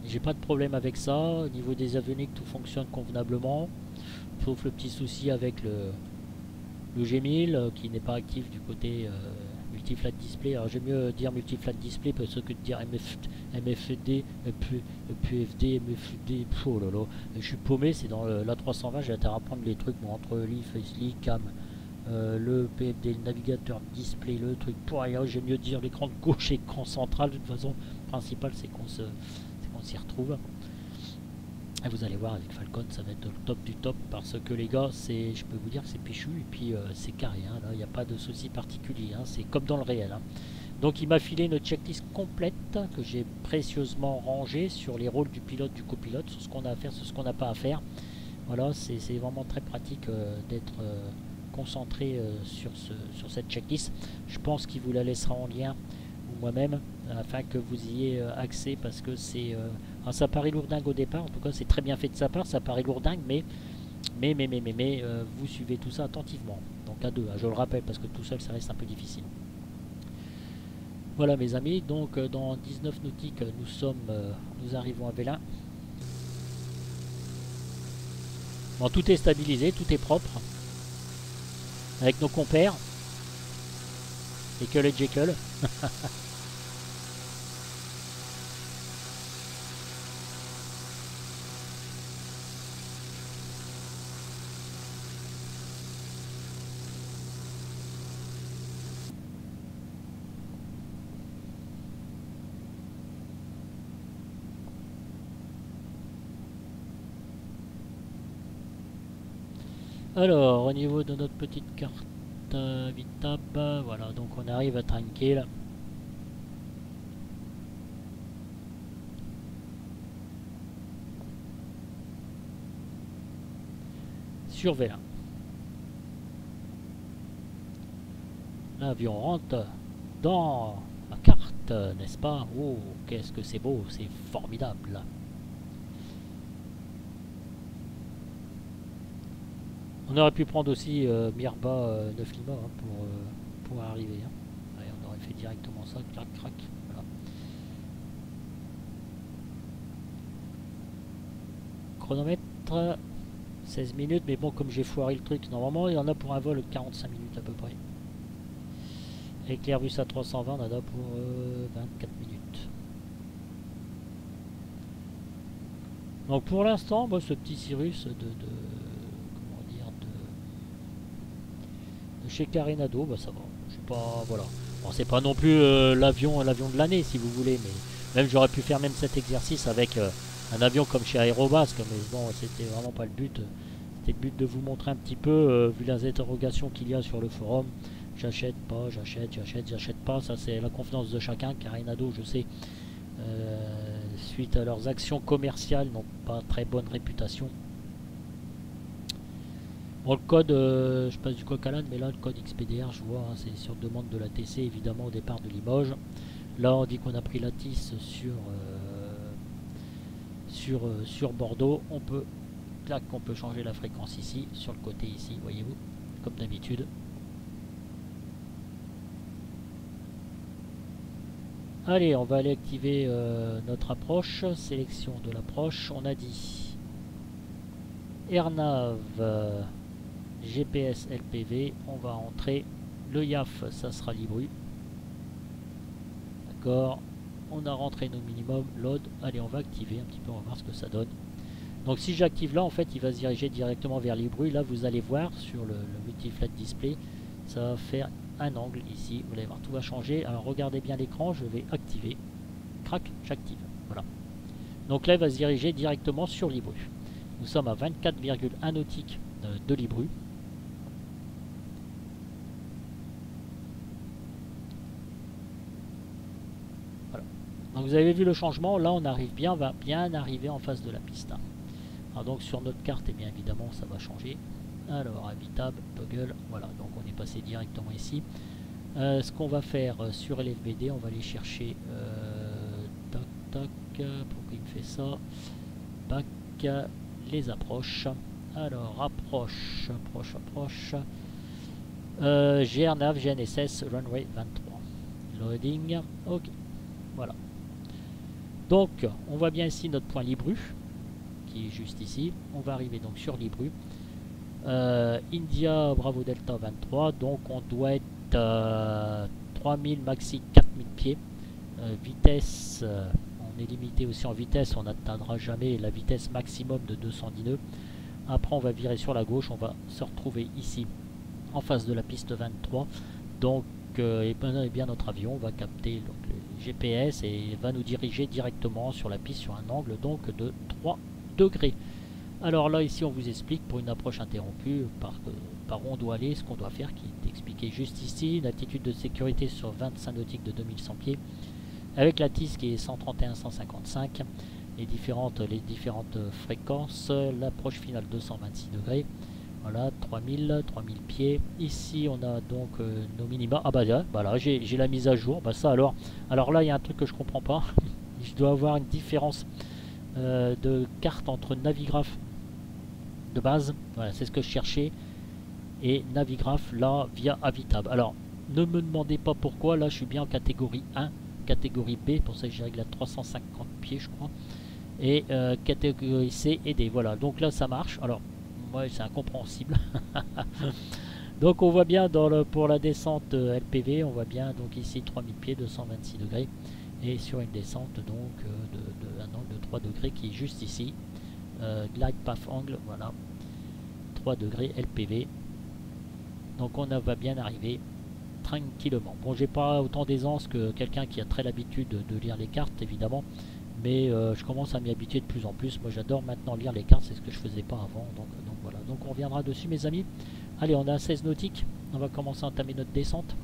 J'ai pas de problème avec ça. Au niveau des avioniques, tout fonctionne convenablement. Sauf le petit souci avec le G1000 qui n'est pas actif du côté multi-flat display. Alors j'aime mieux dire multi-flat display plutôt que de dire MFD, PFD, MFD. Oh là là, je suis paumé, c'est dans l'A320, j'ai intérêt à prendre les trucs bon, entre Facely, Cam, le PFD, le navigateur, display, le truc. J'aime mieux dire l'écran de gauche et l'écran central. De toute façon, le principal c'est qu'on s'y retrouve. Et vous allez voir avec Falcon ça va être le top du top, parce que les gars je peux vous dire que c'est péchu, et puis c'est carré, là il n'y a pas de souci particulier, c'est comme dans le réel. Donc il m'a filé une checklist complète que j'ai précieusement rangée sur les rôles du pilote, du copilote, sur ce qu'on a à faire, sur ce qu'on n'a pas à faire. Voilà, c'est vraiment très pratique d'être concentré sur cette checklist. Je pense qu'il vous la laissera en lien, ou moi-même, afin que vous y ayez accès, parce que c'est... ça paraît lourdingue au départ, en tout cas c'est très bien fait de sa part, ça paraît lourdingue, mais vous suivez tout ça attentivement, donc à deux, je le rappelle, parce que tout seul ça reste un peu difficile. Voilà mes amis, donc dans 19 nautiques nous arrivons à Vélin. Bon, tout est stabilisé, tout est propre, avec nos compères, et que les Jekyll. Alors, au niveau de notre petite carte Vitab, voilà, donc on arrive à tranquille. Sur V1. L'avion rentre dans la carte, n'est-ce pas? Oh, qu'est-ce que c'est beau, c'est formidable. On aurait pu prendre aussi Mirba 9 Lima pour arriver. Ouais, on aurait fait directement ça, crac crac. Voilà. Chronomètre 16 minutes, mais bon, comme j'ai foiré le truc, normalement il y en a pour un vol de 45 minutes à peu près. Avec l'Airbus A320, on en a pour 24 minutes. Donc pour l'instant, bah, ce petit Cirrus comment dire, de chez Carenado, bah, ça va. Je sais pas, voilà. Bon, c'est pas non plus l'avion de l'année si vous voulez, mais même j'aurais pu faire même cet exercice avec un avion comme chez Aérobasque, mais bon, c'était vraiment pas le but. C'était le but de vous montrer un petit peu, vu les interrogations qu'il y a sur le forum. J'achète pas, j'achète pas. Ça, c'est la confiance de chacun. Carenado, je sais, suite à leurs actions commerciales, n'ont pas très bonne réputation. Bon, le code, je passe du coq à l'âne, mais là, le code XPDR, je vois, hein, c'est sur demande de la TC, évidemment, au départ de Limoges. Là, on dit qu'on a pris la TIS sur Bordeaux. On peut, clac, on peut changer la fréquence ici, sur le côté ici, voyez-vous, comme d'habitude. Allez, on va aller activer notre approche. Sélection de l'approche. On a dit AirNav, GPS LPV. On va entrer. Le YAF, ça sera Libru. D'accord. On a rentré nos minimums. Load. Allez, on va activer un petit peu. On va voir ce que ça donne. Donc si j'active là, en fait, il va se diriger directement vers Libru. Là, vous allez voir sur le multi-flat display, ça va faire un angle ici. Vous allez voir, tout va changer. Alors regardez bien l'écran. Je vais activer. Crac, j'active. Voilà. Donc là, il va se diriger directement sur Libru. Nous sommes à 24,1 nautiques de Libru. Voilà. Donc vous avez vu le changement. Là, on arrive bien, on va bien arriver en face de la piste. Alors donc sur notre carte, et bien évidemment, ça va changer. Alors, habitable, toggle. Voilà, donc on est passé directement ici. Ce qu'on va faire sur LFBD, on va aller chercher tac tac, pourquoi il me fait ça, back, les approches. Alors approche GRNAV GNSS runway 23 loading. Ok, voilà, donc on voit bien ici notre point Libru qui est juste ici. On va arriver donc sur Libru. India Bravo Delta 23, donc on doit être 3000 maxi 4000 pieds. Vitesse, on est limité aussi en vitesse, on n'atteindra jamais la vitesse maximum de 210 nœuds. Après on va virer sur la gauche, on va se retrouver ici en face de la piste 23. Donc et bien notre avion va capter donc, le GPS et va nous diriger directement sur la piste sur un angle donc de 3 degrés. Alors là ici on vous explique pour une approche interrompue par où on doit aller, ce qu'on doit faire, qui est expliqué juste ici. Une altitude de sécurité sur 25 nautiques de 2100 pieds avec la TIS qui est 131-155, les différentes fréquences, l'approche finale 226 degrés, voilà, 3000 pieds. Ici on a donc nos minima. Ah bah voilà, j'ai la mise à jour. Bah ça alors là il y a un truc que je comprends pas. Je dois avoir une différence de carte entre Navigraph de base, voilà, c'est ce que je cherchais, et Navigraph là via Avitable. Alors ne me demandez pas pourquoi, là je suis bien en catégorie 1, catégorie B, pour ça que j'ai réglé à 350 pieds je crois, et catégorie C et D, voilà, donc là ça marche. Alors moi c'est incompréhensible. Donc on voit bien pour la descente LPV, on voit bien donc ici 3000 pieds, 226 degrés, et sur une descente donc de un angle de 3 degrés qui est juste ici, glide path angle, voilà, 3 degrés LPV. Donc on va bien arriver tranquillement. Bon, j'ai pas autant d'aisance que quelqu'un qui a très l'habitude de lire les cartes évidemment, mais je commence à m'y habituer de plus en plus. Moi j'adore maintenant lire les cartes, c'est ce que je faisais pas avant, donc voilà, donc on reviendra dessus mes amis. Allez, on a 16 nautiques, on va commencer à entamer notre descente.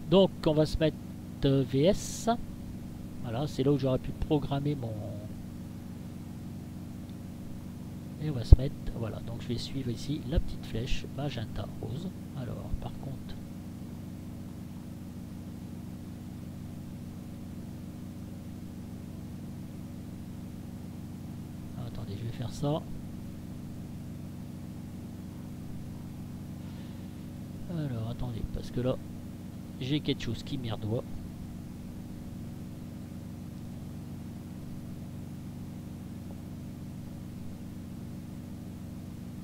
Donc on va se mettre VS, voilà, c'est là où j'aurais pu programmer mon... Et on va se mettre, voilà, donc je vais suivre ici la petite flèche magenta rose. Alors par contre, attendez, je vais faire ça. Alors attendez, parce que là j'ai quelque chose qui merdoit.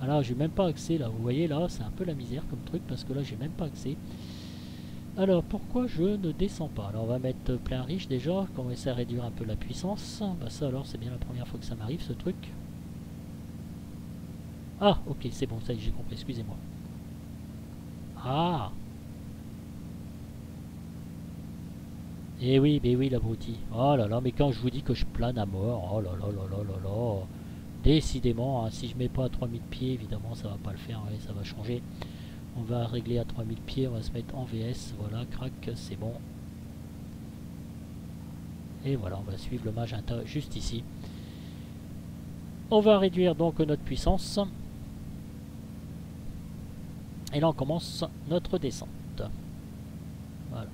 Alors j'ai même pas accès là, vous voyez là, c'est un peu la misère comme truc parce que là j'ai même pas accès. Alors pourquoi je ne descends pas? Alors on va mettre plein riche déjà, commencer à réduire un peu la puissance. Bah ça alors c'est bien la première fois que ça m'arrive ce truc. Ah ok c'est bon, ça y est j'ai compris, excusez-moi. Ah. Eh oui, mais oui l'abruti. Oh là là, mais quand je vous dis que je plane à mort, oh là là là là là là. Décidément, hein, si je mets pas à 3000 pieds, évidemment ça va pas le faire, ouais, ça va changer. On va régler à 3000 pieds, on va se mettre en VS, voilà, crac, c'est bon. Et voilà, on va suivre le magenta juste ici. On va réduire donc notre puissance. Et là on commence notre descente. Voilà.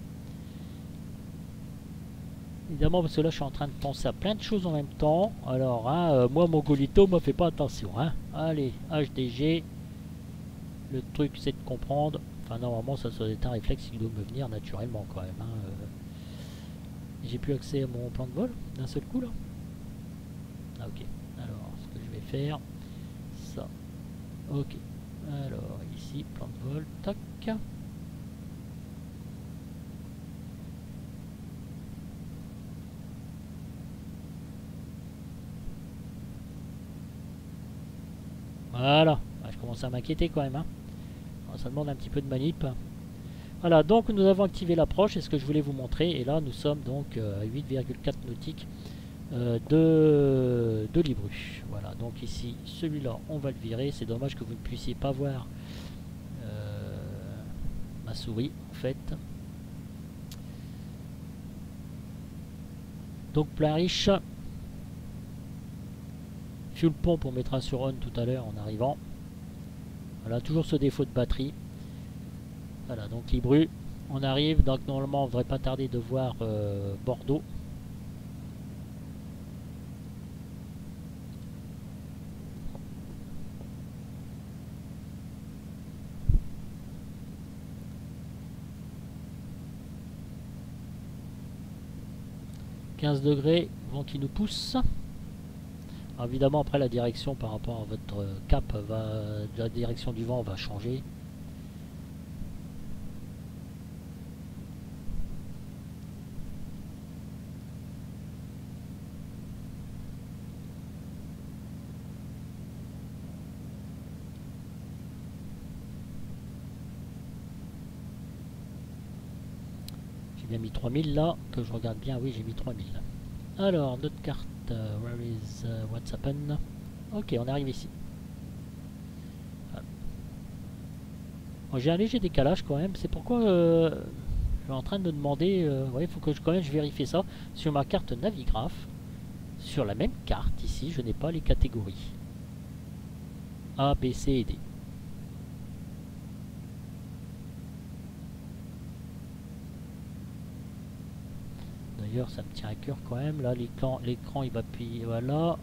Évidemment parce que là je suis en train de penser à plein de choses en même temps. Alors hein, moi Mongolito me fait pas attention. Hein. Allez, HDG. Le truc c'est de comprendre. Enfin normalement ça doit être un réflexe qui doit me venir naturellement quand même. Hein. J'ai plus accès à mon plan de vol d'un seul coup là. Ah ok. Alors ce que je vais faire. Ça. Ok. Alors ici, plan de vol. Tac. Voilà. Ah, je commence à m'inquiéter quand même. Hein. Alors, ça demande un petit peu de manip. Voilà, donc nous avons activé l'approche, c'est ce que je voulais vous montrer. Et là, nous sommes donc à 8,4 nautiques de Libru. Voilà, donc ici, celui-là, on va le virer. C'est dommage que vous ne puissiez pas voir ma souris, en fait. Donc, plein riche. Fuel pompe, on mettra sur on tout à l'heure en arrivant. Voilà, toujours ce défaut de batterie. Voilà, donc Libru, on arrive. Donc, normalement, on ne devrait pas tarder de voir Bordeaux. degrés, vent qui nous pousse. Alors évidemment après la direction par rapport à votre cap la direction du vent va changer. J'ai bien mis 3000 là, que je regarde bien, oui j'ai mis 3000. Alors notre carte, where is what's happened? Ok, on arrive ici. Bon, j'ai un léger décalage quand même, c'est pourquoi je suis en train de me demander, il faut que quand même je vérifie ça sur ma carte Navigraph. Sur la même carte ici, je n'ai pas les catégories A, B, C et D. D'ailleurs, ça me tient à cœur quand même. Là, l'écran il va puis voilà.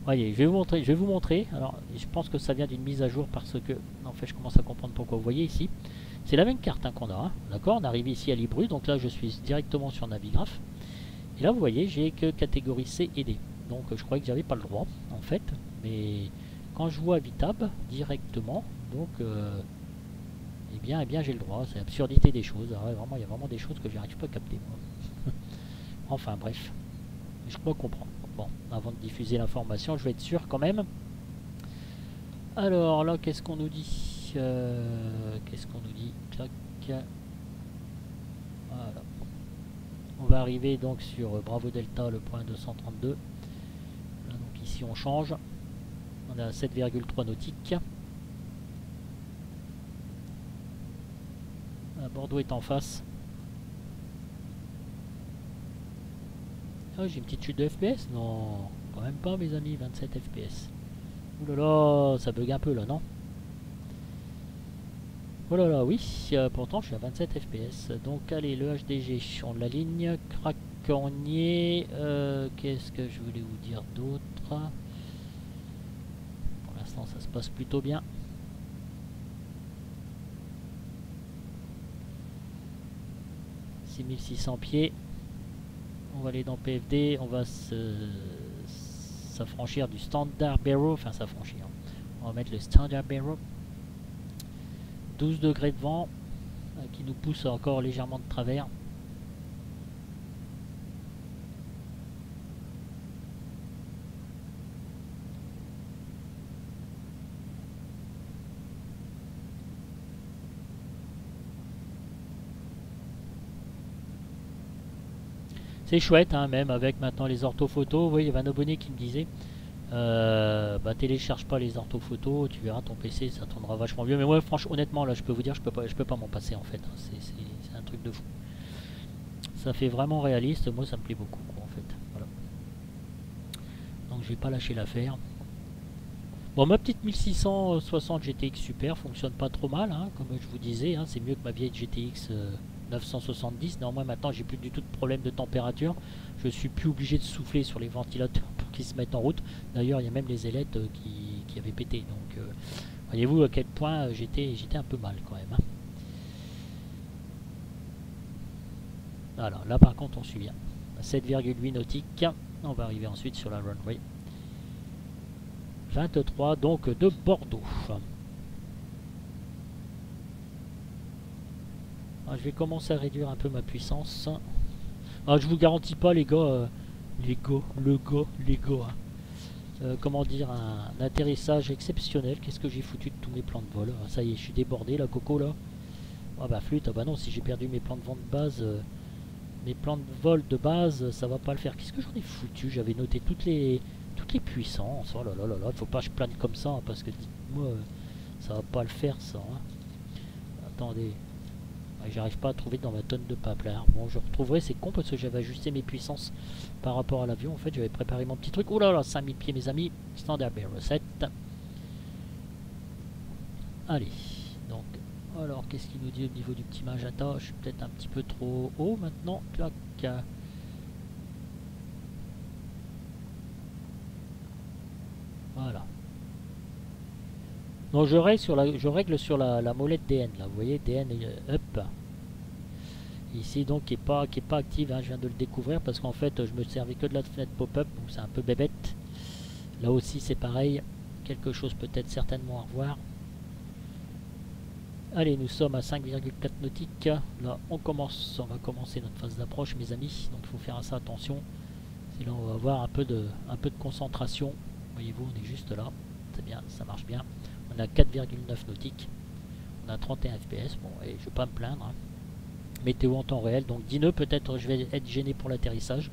Voyez, je vais vous montrer. Alors, je pense que ça vient d'une mise à jour parce que, en fait, je commence à comprendre pourquoi. Vous voyez ici, c'est la même carte hein, qu'on a. Hein, d'accord, on arrive ici à Libru, donc là, je suis directement sur Navigraph. Et là, vous voyez, j'ai que catégorie C et D. Donc, je croyais que j'avais pas le droit, en fait. Mais quand je vois Vitab directement, donc, eh bien, j'ai le droit. C'est l'absurdité des choses. Alors, vraiment, il y a vraiment des choses que j'arrive pas à capter. Moi. Enfin, bref, je crois comprendre. Bon, avant de diffuser l'information, je vais être sûr quand même. Alors là, qu'est-ce qu'on nous dit Qu'est-ce qu'on nous dit Clac. Voilà. On va arriver donc sur Bravo Delta, le point 232. Là, donc ici, on change. On a 7,3 nautiques. Bordeaux est en face. Ah, j'ai une petite chute de FPS? Non, quand même pas mes amis, 27 FPS. Ouh là là, ça bug un peu là, non? Oh là là, oui, pourtant je suis à 27 FPS. Donc allez, le HDG, on la ligne, crac, on y est. Qu'est-ce que je voulais vous dire d'autre? Pour l'instant, ça se passe plutôt bien. « 6600 pieds. On va aller dans PFD, on va s'affranchir du Standard Barrow, enfin s'affranchir. On va mettre le Standard Barrow. 12 degrés de vent. qui nous pousse encore légèrement de travers. C'est chouette, hein, même avec maintenant les orthophotos. Oui, il y avait un abonné qui me disait bah, télécharge pas les orthophotos, tu verras ton PC, ça tournera vachement mieux. Mais moi, franchement, honnêtement, là, je peux vous dire, je peux pas m'en passer en fait. C'est un truc de fou. Ça fait vraiment réaliste. Moi, ça me plaît beaucoup, quoi, en fait. Voilà. Donc, je vais pas lâcher l'affaire. Bon, ma petite 1660 GTX Super fonctionne pas trop mal, hein, comme je vous disais. Hein, c'est mieux que ma vieille GTX 970. Néanmoins, maintenant, j'ai plus du tout de problème de température. Je suis plus obligé de souffler sur les ventilateurs pour qu'ils se mettent en route. D'ailleurs, il y a même les ailettes qui avaient pété. Donc, voyez-vous à quel point j'étais un peu mal quand même. Hein. Voilà, là par contre, on suit bien. 7,8 nautiques. On va arriver ensuite sur la runway 23, donc de Bordeaux. Alors, je vais commencer à réduire un peu ma puissance. Alors, je vous garantis pas les gars, comment dire, un atterrissage exceptionnel. Qu'est-ce que j'ai foutu de tous mes plans de vol? Ça y est, je suis débordé là, Coco là. Ah bah flûte, ah bah non, si j'ai perdu mes plans de vent de base, mes plans de vol de base, ça va pas le faire. Qu'est-ce que j'en ai foutu? J'avais noté toutes les puissances. Oh là là là là, faut pas que je plane comme ça, hein, parce que dites-moi, ça va pas le faire ça. Hein. Attendez. J'arrive pas à trouver dans ma tonne de paplard. Bon, je retrouverai, c'est con parce que j'avais ajusté mes puissances par rapport à l'avion. En fait, j'avais préparé mon petit truc. Oh là là, 5000 pieds, mes amis. Standard Bear 7. Allez, donc, alors, qu'est-ce qu'il nous dit au niveau du petit magenta? Je suis peut-être un petit peu trop haut maintenant. Clac. Voilà. Donc, je règle sur la molette DN, là. Vous voyez, DN, up. Ici donc qui est pas active, hein, je viens de le découvrir parce qu'en fait je me servais que de la fenêtre pop-up, donc c'est un peu bébête. Là aussi c'est pareil, quelque chose peut-être certainement à revoir. Allez, nous sommes à 5,4 nautiques. Là on va commencer notre phase d'approche, mes amis, donc il faut faire à ça attention. Sinon on va avoir un peu de concentration. Voyez-vous, on est juste là, c'est bien, ça marche bien. On a 4,9 nautiques, on a 31 fps, bon et je vais pas me plaindre. Hein. Météo en temps réel, donc 10 nœuds, peut-être je vais être gêné pour l'atterrissage,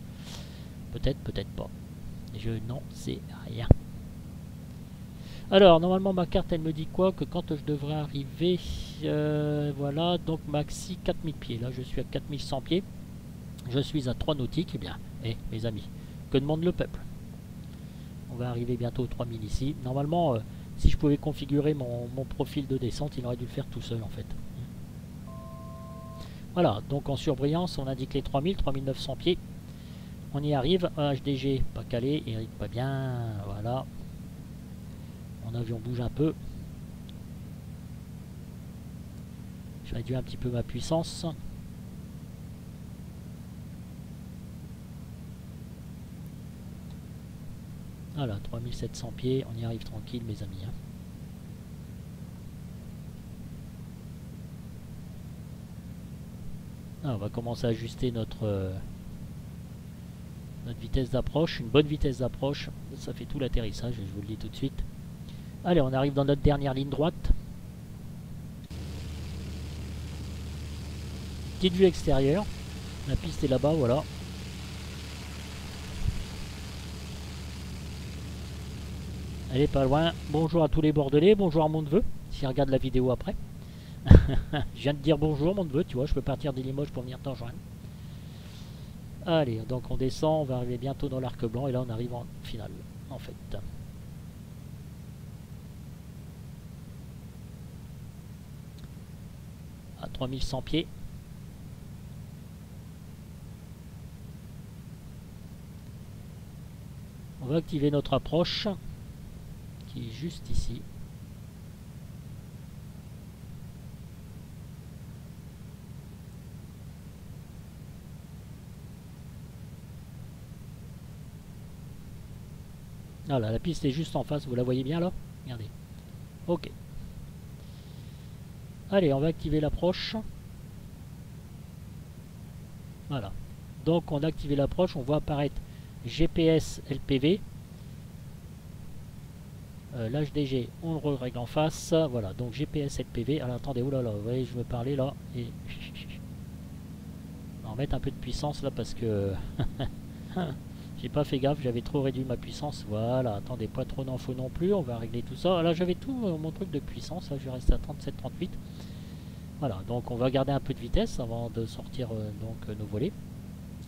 peut-être pas, je n'en sais rien. Alors normalement ma carte elle me dit quoi, que quand je devrais arriver, voilà, donc maxi 4000 pieds, là je suis à 4100 pieds, je suis à 3 nautiques, et bien, mes amis, que demande le peuple? On va arriver bientôt aux 3000 ici, normalement si je pouvais configurer mon profil de descente, il aurait dû le faire tout seul en fait. Voilà, donc en surbrillance, on indique les 3900 pieds. On y arrive. HDG pas calé, Eric pas bien. Voilà. Mon avion bouge un peu. Je réduis un petit peu ma puissance. Voilà, 3700 pieds. On y arrive tranquille, mes amis. Hein. Ah, on va commencer à ajuster notre vitesse d'approche, une bonne vitesse d'approche, ça fait tout l'atterrissage, je vous le dis tout de suite. Allez, on arrive dans notre dernière ligne droite. Petite vue extérieure, la piste est là-bas, voilà. Elle est pas loin. Bonjour à tous les Bordelais, bonjour à mon neveu, s'il regarde la vidéo après. Je viens de dire bonjour mon neveu, tu vois, je peux partir des Limoges pour venir t'en rejoindre. Allez, donc on descend, on va arriver bientôt dans l'arc blanc et là on arrive en finale, en fait. À 3100 pieds. On va activer notre approche, qui est juste ici. Voilà, la piste est juste en face, vous la voyez bien là? Regardez. Ok. Allez, on va activer l'approche. Voilà. Donc on a activé l'approche, on voit apparaître GPS LPV. L'HDG, on le règle en face. Voilà, donc GPS LPV. Alors attendez, oulala, vous voyez, je veux parler là. Et on va mettre un peu de puissance là parce que j'ai pas fait gaffe, j'avais trop réduit ma puissance. Voilà, attendez, pas trop d'infos non plus. On va régler tout ça. Là, j'avais tout mon truc de puissance. Là, je vais rester à 37-38. Voilà, donc on va garder un peu de vitesse avant de sortir donc nos volets.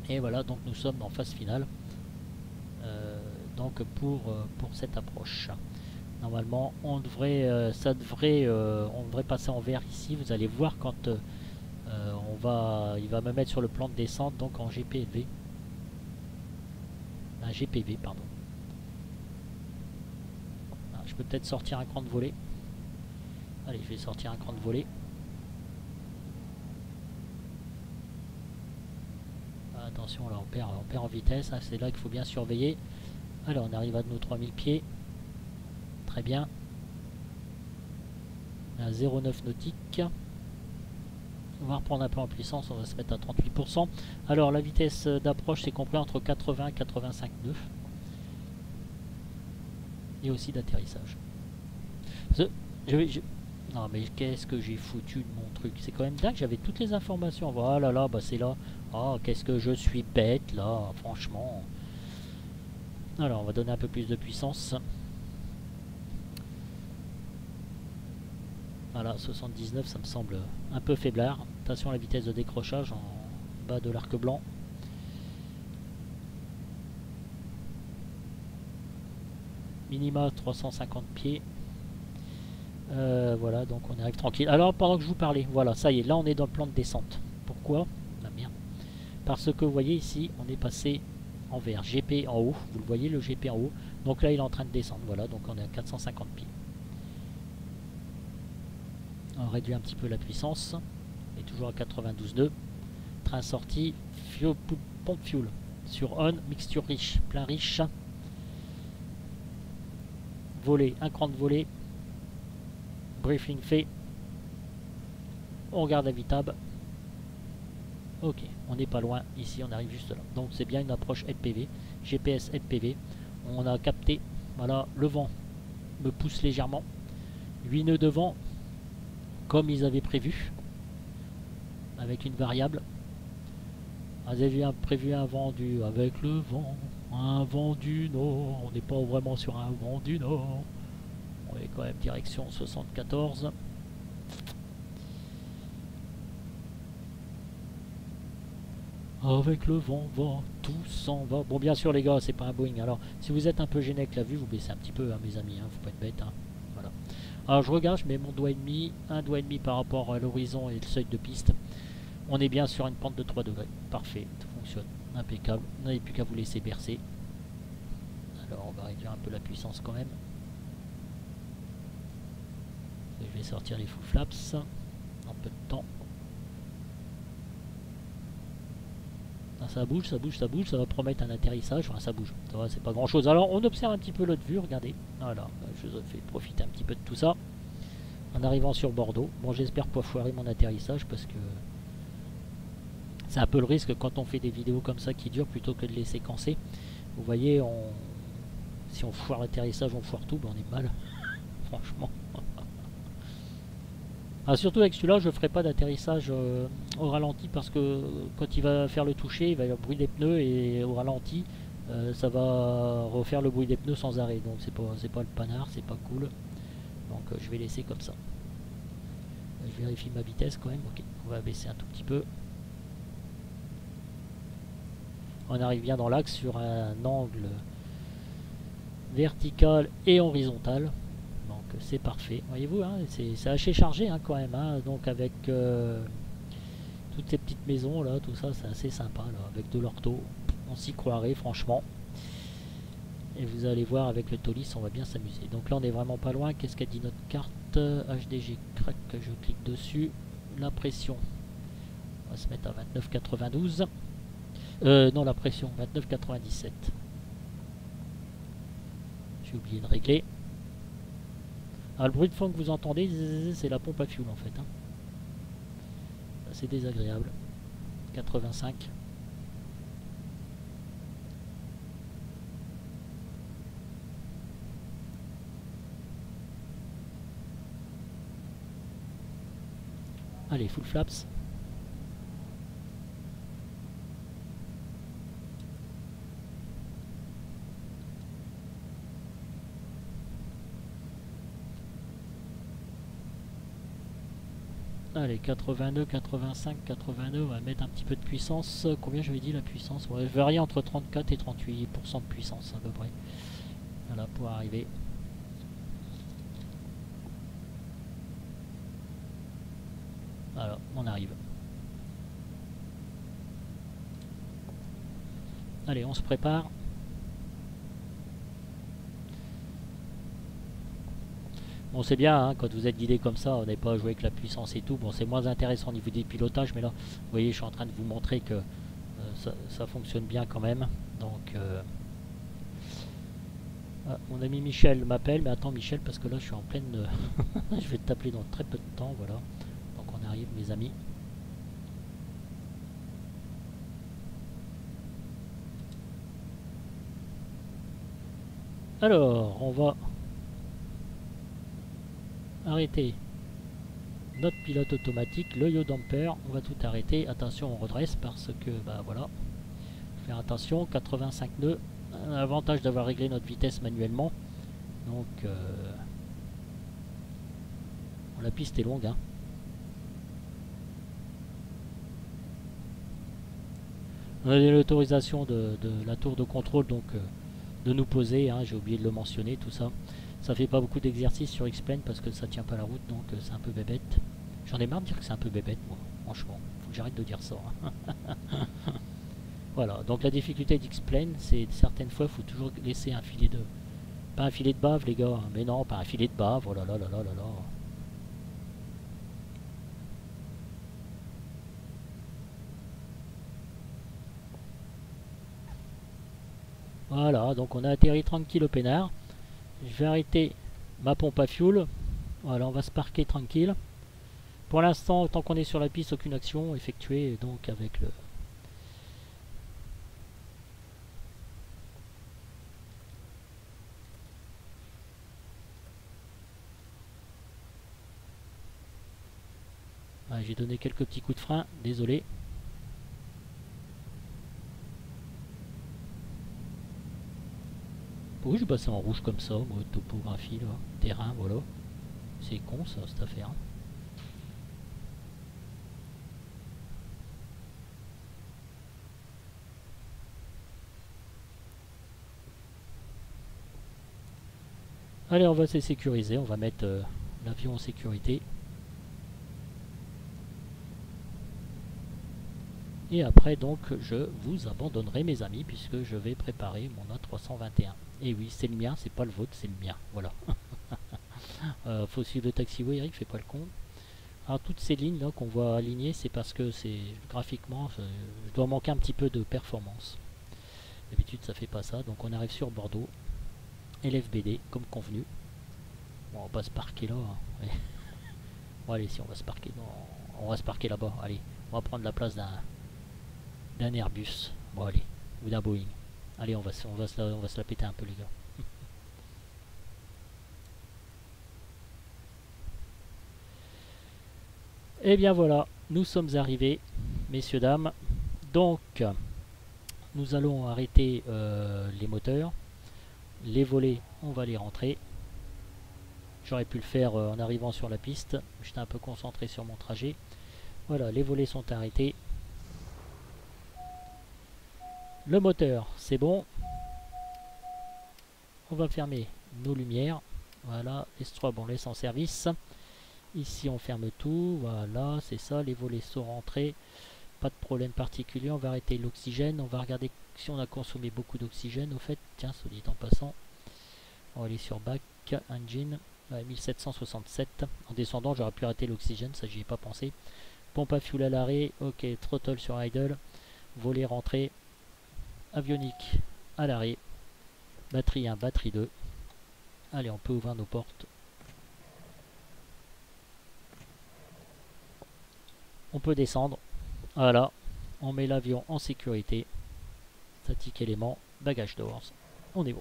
Et voilà, donc nous sommes en phase finale. Donc pour cette approche. Normalement, on devrait passer en vert ici. Vous allez voir quand il va me mettre sur le plan de descente, donc en GPV. Un GPV, pardon. Alors, je peux peut-être sortir un cran de volée. Allez, je vais sortir un cran de volée. Attention, là, on perd en vitesse. Hein, c'est là qu'il faut bien surveiller. Alors, on arrive à nos 3000 pieds. Très bien. À 0,9 nautique. On va reprendre un peu en puissance, on va se mettre à 38%. Alors la vitesse d'approche c'est compris entre 80 et 85 nœuds. Et aussi d'atterrissage. Non mais qu'est-ce que j'ai foutu de mon truc. C'est quand même dingue, j'avais toutes les informations. Voilà là, bah c'est là. Oh qu'est-ce que je suis bête là, franchement. Alors on va donner un peu plus de puissance. Voilà, 79, ça me semble un peu faiblard. Attention à la vitesse de décrochage en bas de l'arc blanc. Minima 350 pieds. Voilà, donc on arrive tranquille. Alors, pendant que je vous parlais, voilà, ça y est, là on est dans le plan de descente. Pourquoi? La merde. Parce que vous voyez ici, on est passé en vert. GP en haut, vous le voyez, le GP en haut. Donc là, il est en train de descendre. Voilà, donc on est à 450 pieds. On réduit un petit peu la puissance. On est toujours à 92 nœuds. Train sorti, pompe fuel. Sur on, mixture riche, plein riche. Volet, un cran de volet. Briefing fait. On regarde la VTAB. Ok, on n'est pas loin. Ici, on arrive juste là. Donc c'est bien une approche LPV. GPS LPV. On a capté. Voilà, le vent me pousse légèrement. 8 nœuds de vent. Comme ils avaient prévu, avec une variable. Ils avaient prévu un vent du avec le vent, un vent du nord. On n'est pas vraiment sur un vent du nord. On est quand même direction 74. Avec le vent, tout s'en va. Bon, bien sûr, les gars, c'est pas un Boeing. Alors, si vous êtes un peu gêné avec la vue, vous baissez un petit peu, hein, mes amis. Hein, faut pas être bête. Hein. Voilà. Alors je regarde, je mets mon doigt et demi, un doigt et demi par rapport à l'horizon et le seuil de piste. On est bien sur une pente de 3 degrés. Parfait, tout fonctionne. Impeccable. On n'avait plus qu'à vous laisser bercer. Alors on va réduire un peu la puissance quand même. Je vais sortir les full flaps en peu de temps. Ça bouge, ça bouge, ça bouge, ça va promettre un atterrissage, enfin ça bouge, ça va, c'est pas grand chose. Alors on observe un petit peu l'autre vue, regardez, voilà, je vous ai fait profiter un petit peu de tout ça. En arrivant sur Bordeaux, bon j'espère pas foirer mon atterrissage parce que c'est un peu le risque quand on fait des vidéos comme ça qui durent plutôt que de les séquencer. Vous voyez, si on foire l'atterrissage, on foire tout, ben on est mal, franchement. Ah, surtout avec celui-là, je ne ferai pas d'atterrissage au ralenti parce que quand il va faire le toucher, il va y avoir le bruit des pneus et au ralenti, ça va refaire le bruit des pneus sans arrêt. Donc c'est pas le panard, c'est pas cool. Donc je vais laisser comme ça. Je vérifie ma vitesse quand même. Ok, on va baisser un tout petit peu. On arrive bien dans l'axe sur un angle vertical et horizontal. C'est parfait, voyez-vous, hein, c'est assez chargé hein, quand même, hein, donc avec toutes ces petites maisons là, tout ça, c'est assez sympa là, avec de l'ortho, on s'y croirait franchement. Et vous allez voir avec le Tolis, on va bien s'amuser. Donc là on est vraiment pas loin. Qu'est-ce qu'a dit notre carte? HDG crack, je clique dessus. La pression, on va se mettre à 29,92. Non, la pression 29,97. J'ai oublié de régler. Alors, le bruit de fond que vous entendez, c'est la pompe à fuel en fait. Hein. C'est désagréable. 85. Allez, full flaps. Allez, 82, 85, 82, on va mettre un petit peu de puissance. Combien j'avais dit la puissance? Ouais, je varie entre 34 et 38% de puissance à peu près. Voilà, pour arriver. Voilà, on arrive. Allez, on se prépare. Bon, c'est bien, hein, quand vous êtes guidé comme ça, on n'est pas à jouer avec la puissance et tout. Bon, c'est moins intéressant au niveau des pilotages, mais là, vous voyez, je suis en train de vous montrer que ça fonctionne bien quand même. Donc, ah, mon ami Michel m'appelle, mais attends Michel, parce que là, je suis en pleine... je vais t'appeler dans très peu de temps, voilà. Donc, on arrive, mes amis. Alors, on va arrêter notre pilote automatique, le yaw damper. On va tout arrêter. Attention, on redresse parce que, bah voilà, faire attention. 85 nœuds. L'avantage d'avoir réglé notre vitesse manuellement. Donc, la piste est longue, hein. On a l'autorisation de la tour de contrôle, donc de nous poser, hein, j'ai oublié de le mentionner, tout ça. Ça fait pas beaucoup d'exercice sur X-Plane parce que ça tient pas la route, donc c'est un peu bébête. J'en ai marre de dire que c'est un peu bébête, moi, franchement. Faut que j'arrête de dire ça. Hein. Voilà, donc la difficulté d'X-Plane, c'est certaines fois, il faut toujours laisser un filet de... Pas un filet de bave, les gars, mais non, pas un filet de bave, oh là là là là là là. Voilà, donc on a atterri tranquille au peinard. Je vais arrêter ma pompe à fuel. Voilà, on va se parquer tranquille. Pour l'instant, tant qu'on est sur la piste, aucune action effectuée donc avec le... Ah, j'ai donné quelques petits coups de frein, désolé. Pourquoi je suis passé en rouge comme ça, moi, topographie, là, terrain, voilà. C'est con ça, cette affaire. Allez, on va se sécuriser, on va mettre l'avion en sécurité. Et après, donc, je vous abandonnerai, mes amis, puisque je vais préparer mon A321. Et oui, c'est le mien, c'est pas le vôtre, c'est le mien, voilà. Faut suivre le taxiway, Eric, fais pas le con. Alors toutes ces lignes là qu'on voit alignées, c'est parce que c'est graphiquement, je dois manquer un petit peu de performance. D'habitude ça fait pas ça, donc on arrive sur Bordeaux, LFBD comme convenu. Bon, on va se parquer là. Hein. Bon allez, si on va se parquer, non, on va se parquer là-bas. Allez, on va prendre la place d'un Airbus. Bon allez, ou d'un Boeing. Allez, on va se la péter un peu les gars. Et bien voilà, nous sommes arrivés, messieurs, dames. Donc, nous allons arrêter les moteurs. Les volets, on va les rentrer. J'aurais pu le faire en arrivant sur la piste. J'étais un peu concentré sur mon trajet. Voilà, les volets sont arrêtés. Le moteur, c'est bon. On va fermer nos lumières. Voilà, les strobes, on laisse en service. Ici on ferme tout, voilà, c'est ça, les volets sont rentrés, pas de problème particulier. On va arrêter l'oxygène, on va regarder si on a consommé beaucoup d'oxygène au fait, tiens, soit dit en passant. On va aller sur Back, Engine, 1767, en descendant j'aurais pu arrêter l'oxygène, ça j'y ai pas pensé. Pompe à fuel à l'arrêt, ok, throttle sur idle, volet rentré, avionique à l'arrêt, batterie 1, batterie 2. Allez, on peut ouvrir nos portes. On peut descendre. Voilà. On met l'avion en sécurité. Statique élément. Bagage doors. On est bon.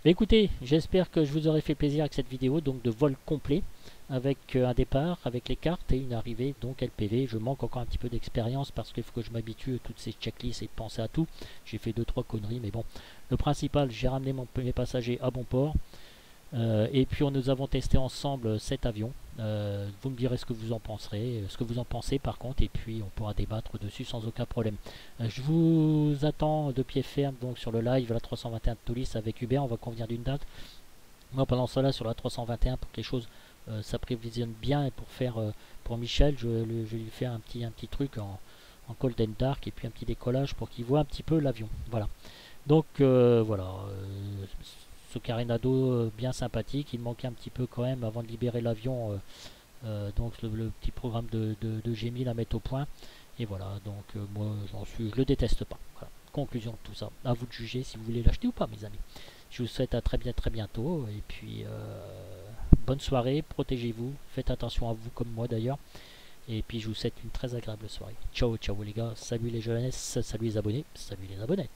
Mais écoutez, j'espère que je vous aurai fait plaisir avec cette vidéo donc de vol complet avec un départ, avec les cartes et une arrivée donc LPV. Je manque encore un petit peu d'expérience parce qu'il faut que je m'habitue à toutes ces checklists et de penser à tout. J'ai fait 2-3 conneries mais bon, le principal, j'ai ramené mes passagers à bon port. Et puis nous avons testé ensemble cet avion. Vous me direz ce que vous en penserez, ce que vous en pensez par contre, et puis on pourra débattre dessus sans aucun problème. Je vous attends de pied ferme donc sur le live la 321 de Toulouse avec Hubert. On va convenir d'une date. Moi pendant cela sur la 321 pour que les choses s'apprévisionnent bien et pour faire pour Michel, je lui fais un petit truc en cold and dark et puis un petit décollage pour qu'il voit un petit peu l'avion. Voilà. Donc voilà, ce carénado bien sympathique. Il manquait un petit peu quand même avant de libérer l'avion, donc le petit programme de G1000 à mettre au point. Et voilà, donc moi je le déteste pas. Voilà. Conclusion de tout ça. À vous de juger si vous voulez l'acheter ou pas, mes amis. Je vous souhaite à très bientôt. Et puis bonne soirée, protégez-vous, faites attention à vous comme moi d'ailleurs. Et puis je vous souhaite une très agréable soirée. Ciao ciao les gars, salut les jeunesses, salut les abonnés, salut les abonnés.